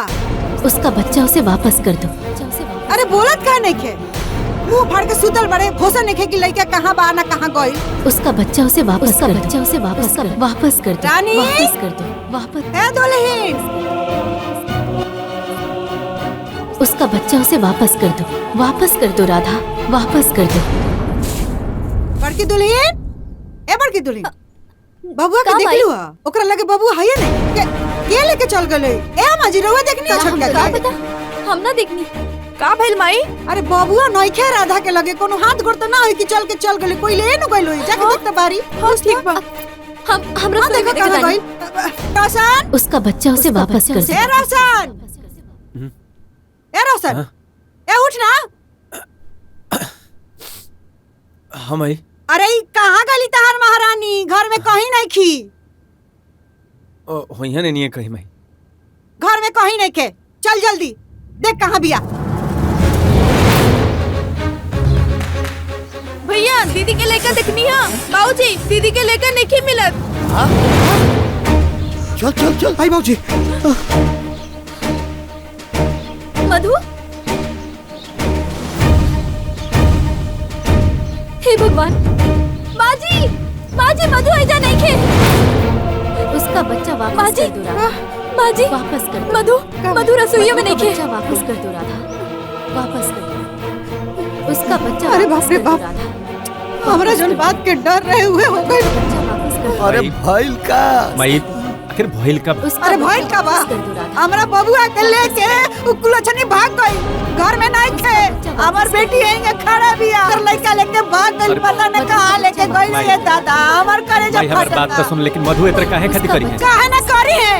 उसका बच्चा उसे वापस कर दो। अरे बोलत का नहीं खे? मुंह फाड़ के सुतल बड़े भोसा नहीं खे कि लड़का कहाँ बा ना कहाँ गई? उसका बच्चा उसे वापस कर दो। बच्चा उसे वापस कर दो। वापस कर दो। रानी, वापस कर दो। वापस। ए दुल्हन, उसका बच्चा उसे वापस कर दो। वापस कर दो राधा, वापस कर दो। बड़की दुल्हन, ए बड़की दुल्हन, बबुआ के देख लियो? ओकरा लगे बबुआ है नहीं? के लेके चल गले? ए माजी रहुआ देखनी हो छटका के? पता हम ना देखनी। का भइल माई? अरे बबुआ नइखे राधा के लगे, कोनो हाथ गोड़ तो ना होई कि चल के कोई ले न गइल होई। जाके देख त बारी। हां ठीक बा। हम रसोई में कहां गइल? रोशन, उसका बच्चा उसे वापस कर दो। ए रोशन, ए रोशन, ए उठ ना। हम आई। अरे कहाँ गली तहार महारानी? घर में कहीं नहीं खी। होइया नहीं है कहीं मैं। घर में कहीं नहीं खे। चल जल्दी देख कहाँ बिया। भैया दीदी के लेकर देखनी है। बाबूजी दीदी के लेकर नहीं मिलत। चल चल चल। आई बाबूजी। मधु, हे भगवान, बाजी बाजी मधु ऐजा नहीं खे। उसका बच्चा वापस कर दो राधा। बाजी वापस कर दो। मधु रसोइयों में नहीं खे। बच्चा वापस कर दो राधा, वापस कर दो। उसका बच्चा। अरे बाप रे बाप, हमरा जन बात के डर रहे हुए हो गए। अरे भइल का? माई, आखिर भइल का? अरे भइल का बा? हमरा बबुआ के लेके उकुलछनी भाग गई। घर में नहीं थे। हमार बेटी यहीं खड़ा बिया। और लड़का लेके भाग गई, पता न कहां लेके गई है। दादा हमार करे जब हमार बात तो सुन। लेकिन मधु इतना काहे खातिर करी है? काहे ना करी है?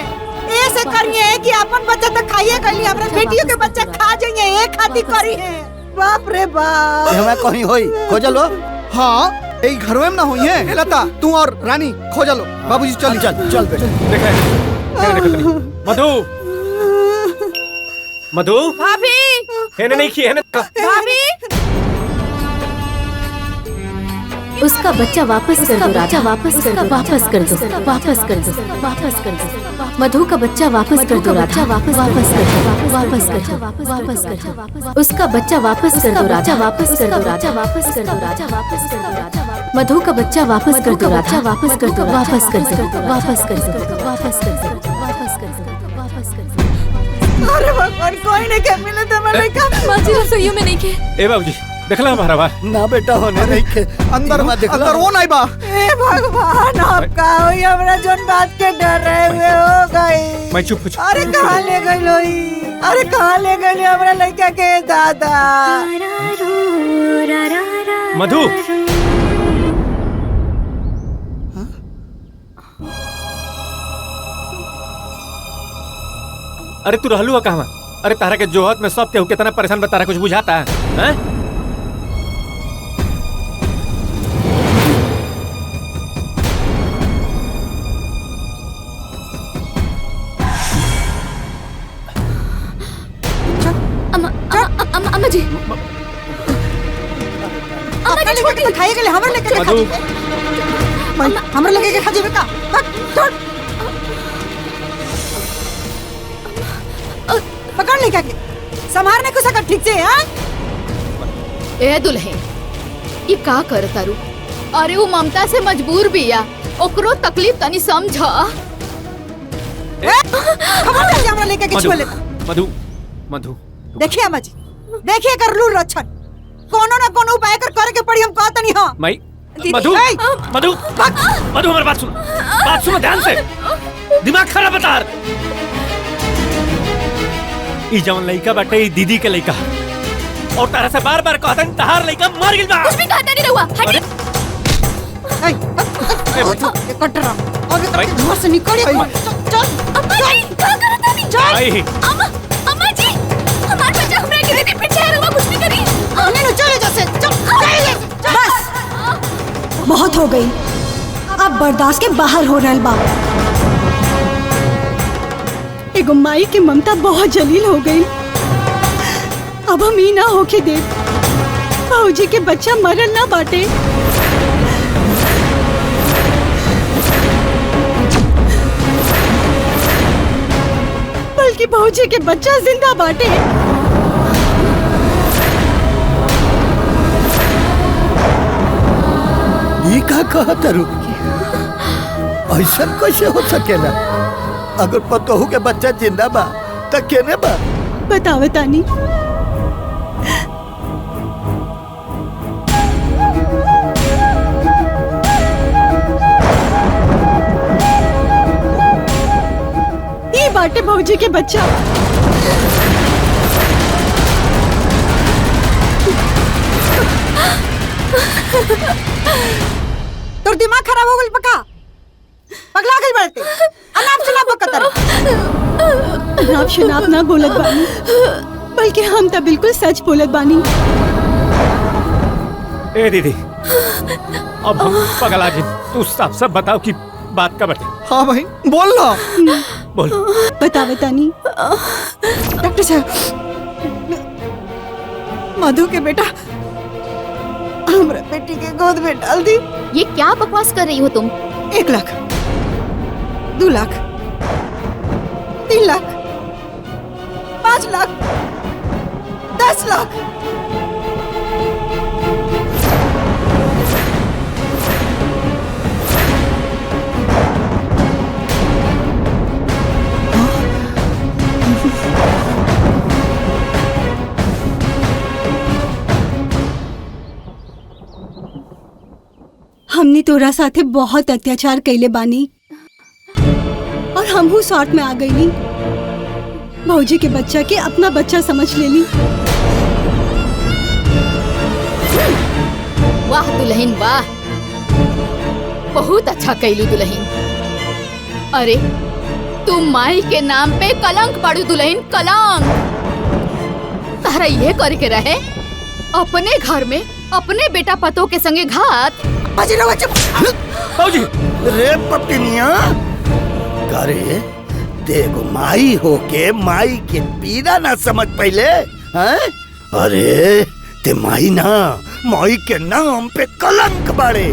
ऐसे करिए कि अपन बच्चा तो खाइए गली, हमरा बेटियों के बच्चा खा जाइए, एक खातिर करी है। बाप रे बाप, हमरा कहीं होई खोजलो। हाँ, यही घर में ना हुई है। लता, तू और रानी खोजलो। बाबूजी चल चल चल बेटा। मधु, मधु, भाभी, है नहीं की है ना? भाभी, उसका बच्चा वापस कर दो राधा, वापस कर दो, वापस कर दो, वापस कर दो, वापस कर दो। मधु का बच्चा वापस कर दो राधा, वापस कर दो, वापस कर दो, वापस कर दो। उसका बच्चा वापस कर दो राधा, वापस कर दो राधा, वापस कर दो राधा, वापस कर दो राधा। मधु का बच्चा वापस कर दो राधा, वापस कर दो, वापस कर दो, वापस कर दो, वापस कर दो, वापस कर दो, वापस कर दो। अरे भगवान, कोई नहीं के मिले तो मैं लड़का। बाजी रसोइयों में नहीं खे। ए बाबूजी, देखला हमारा बा ना बेटा होने नहीं के अंदर देखला अंदर वो नहीं बा। ए भगवान अब का होई हमरा जोन बात के डर रहे हुए हो गई। मैं चुप हो जा। अरे कहाँ ले गई लोई? अरे कहाँ ले गई हमरा लड़का के दादा? मधु अरे तू रहलू कहाँ? अरे तारा के जोहत में सब केहू कितना परेशान बा, तारा कुछ बुझाता है हैं? अम्मा जी अपना लेके खाए गले हमरा लेके खा जी। हमरा लेके के खा जी का छोड़ पकड़ ले क्या के संभारने को सका ठीक से। हां ए दुल्हन ये का कर तारू? अरे वो ममता से मजबूर बिया, ओकरो तकलीफ तनी समझा। खबर ले हमरा लेके के छुले। मधु मधु देखिए अम्मा जी, देखिए कर लू रक्षण कोनो ना कोनो उपाय कर करे के पड़ी। हम कहत नहीं हां माई मधु मधु मधु हमारी बात सुन ध्यान से, दिमाग खराब बता। ई जवन लइका बाटे ई दीदी के लइका, और तारा से बार बार कहतन तहार लइका मर गेल बा। कुछ भी कहता नहीं रहुआ। हट ए कटरा आगे तक घर से निकल। चल अम्मा जी का करता नहीं? चल अम्मा जी हमार बच्चा हमरा के दीदी पीछे है, रहुआ कुछ भी करी। नहीं चले जैसे चल बस बहुत हो गई, अब बर्दाश्त के बाहर हो रहल बा। एगो माई की ममता बहुत जलील हो गई। अब हम ही ना होके दे भाऊजी के बच्चा मरल ना बाटे। बल्कि भाऊजी के बच्चा जिंदा बाटे। ये का कहत रू? ऐसा कैसे हो सकेला? अगर पतोहू के बच्चा जिंदा बा त केने बा? बतावे तानी। ये बाटे भौजी के बच्चा। तोर दिमाग खराब हो गइल पका? पगला गइल बाटे? अनाप शनाप बकतर। अनाप शनाप ना बोलत बानी, बल्कि हम तो बिल्कुल सच बोलत बानी। ए दीदी अब हम पगला जी, तू साफ साफ बताओ कि बात का बटे। हाँ भाई बोल ना। बोल बतावे तानी। डॉक्टर साहब मधु के बेटा हमरा बेटी के गोद में डाल दी। ये क्या बकवास कर रही हो तुम? 1 लाख 2 लाख 3 लाख 5 लाख 10 लाख। हमनी तोरा साथे बहुत अत्याचार कैले बानी और हमहू शॉर्ट में आ गईली। भौजी के बच्चा के अपना बच्चा समझ लेली। वाह दुल्हन वाह, बहुत अच्छा कैलू दुल्हन। अरे तुम माई के नाम पे कलंक पड़ू दुल्हन, कलंक। तारा ये करे के रहे अपने घर में अपने बेटा पतों के संगे घात। बाजी लो बच्चे। बाबूजी रे पपिनिया करे देखो माई होके माई के पीड़ा ना समझ पहले हैं? अरे ते माई ना, माई के नाम पे कलंक बाड़े।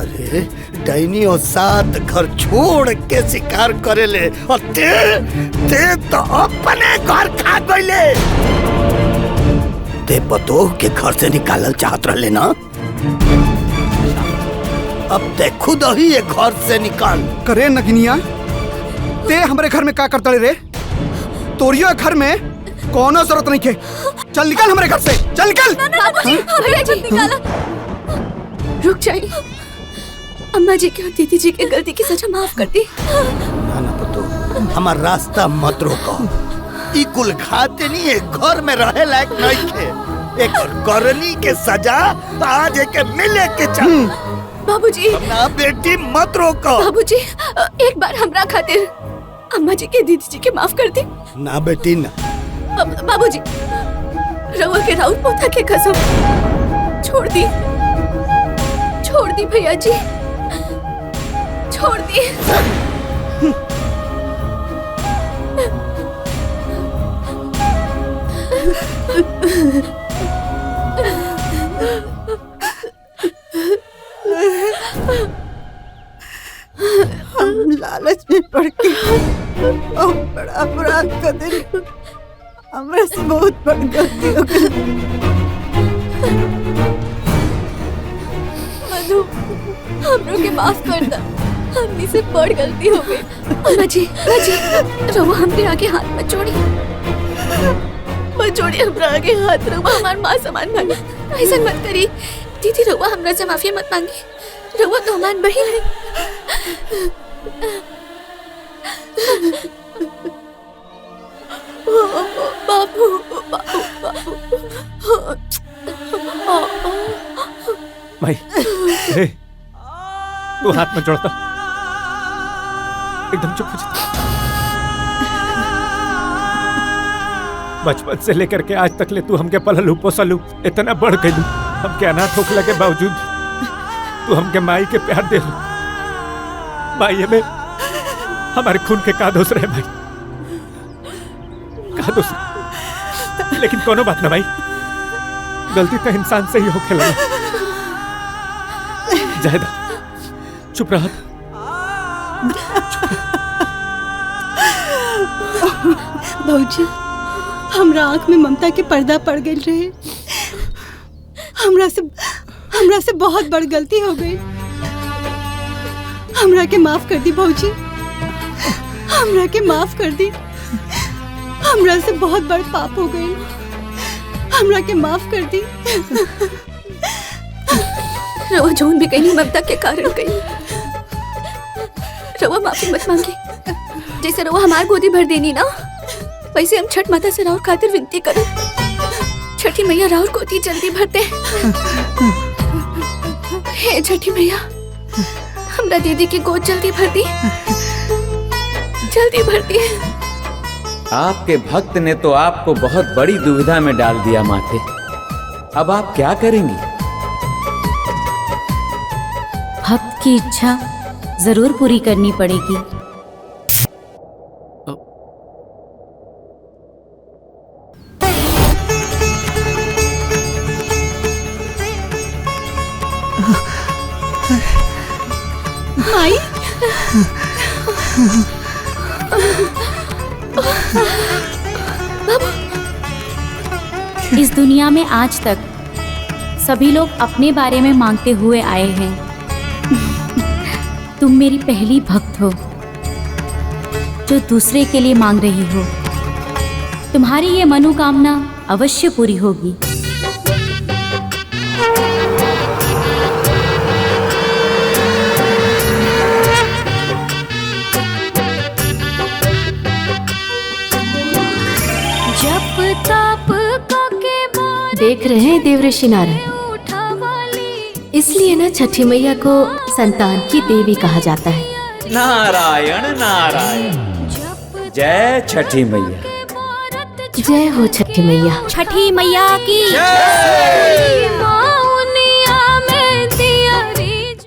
अरे डैनी और 7 घर छोड़ के शिकार करेले और ते तो अपने घर खा गईले। ते पतोह के घर से निकालल चाहत रहले ना, अब ते खुद ही ये घर से निकाल। करे नगिनिया ते हमारे घर में का करता रे? तोरियो घर में कोनो जरूरत नहीं के। चल निकल हमारे घर से, चल निकल। बाबूजी, भैया जी निकाला। रुक जाइए, अम्मा जी की और दीदी जी की गलती की सजा माफ कर दी। ना ना पुतो, हमार रास्ता मत रोको। ई कुल खाते नहीं है, घर में रहे लायक नहीं थे। एक करनी के सजा आज के मिले के चल। बाबूजी, ना बेटी मत रोको। बाबूजी, एक बार हमरा खातिर अम्मा जी के दीदी जी के माफ कर दी। ना बेटी ना। बाबूजी, रवा के राउत पोता के कसम छोड़ दी, छोड़ दी भैया जी, छोड़ दी। हम लालच में पड़ के बहुत बड़ा अपराध कर दिल। हमरा से बहुत बड़ी गलती हो गई। मधु, हमरो के माफ कर दा, हमनी से बड़ गलती हो गई। अम्मा जी, रवा हमरे आगे हाथ मत जोड़ी, मत जोड़ी हमरा आगे हाथ। रवा हमार माँ समान भागी, ऐसा मत करी। दीदी रवा हमरा से माफी मत मांगी, रवा तो हमार बहन है। बाबू, बाबू, बाबू। भाई, तू हाथ में जोड़ता, एकदम चुप हो जा। बचपन से लेकर के आज तक ले तू हमके पललू पोसलू, इतना बढ़ गई हमके अनाथ होखला के बावजूद तू हमके माई के प्यार दे लू। माई में हमारे खून के का दोष रहे भाई, का दोष। लेकिन कोनो बात ना भाई, गलती तो इंसान से ही होके लगा। जायदा चुप रहा। भौजी, हमरा आँख में ममता के पर्दा पड़ गई रहे। हमरा से बहुत बड़ गलती हो गई। हमरा के माफ कर दी भौजी, हमरा के माफ कर दी। हमरा से बहुत बड़ पाप हो गई, हमरा के माफ कर दी। रवा जोन भी कहीं ममता के कारण गई। रवा माफी मत मांगी, जैसे रवा हमार गोदी भर देनी ना, वैसे हम छठ माता से राउर खातिर विनती करें। छठी मैया राउर गोदी जल्दी भरते। हे छठी मैया, हमरा दीदी की गोद जल्दी भर दी, जल्दी भर दी। आपके भक्त ने तो आपको बहुत बड़ी दुविधा में डाल दिया माथे। अब आप क्या करेंगी? भक्त की इच्छा जरूर पूरी करनी पड़ेगी। माई, इस दुनिया में आज तक सभी लोग अपने बारे में मांगते हुए आए हैं। तुम मेरी पहली भक्त हो जो दूसरे के लिए मांग रही हो। तुम्हारी ये मनोकामना अवश्य पूरी होगी। देख रहे हैं देवऋषि नारद, इसलिए ना छठी मैया को संतान की देवी कहा जाता है। नारायण नारायण, जय छठी मैया। जय हो छठी मैया। छठी मैया की जय।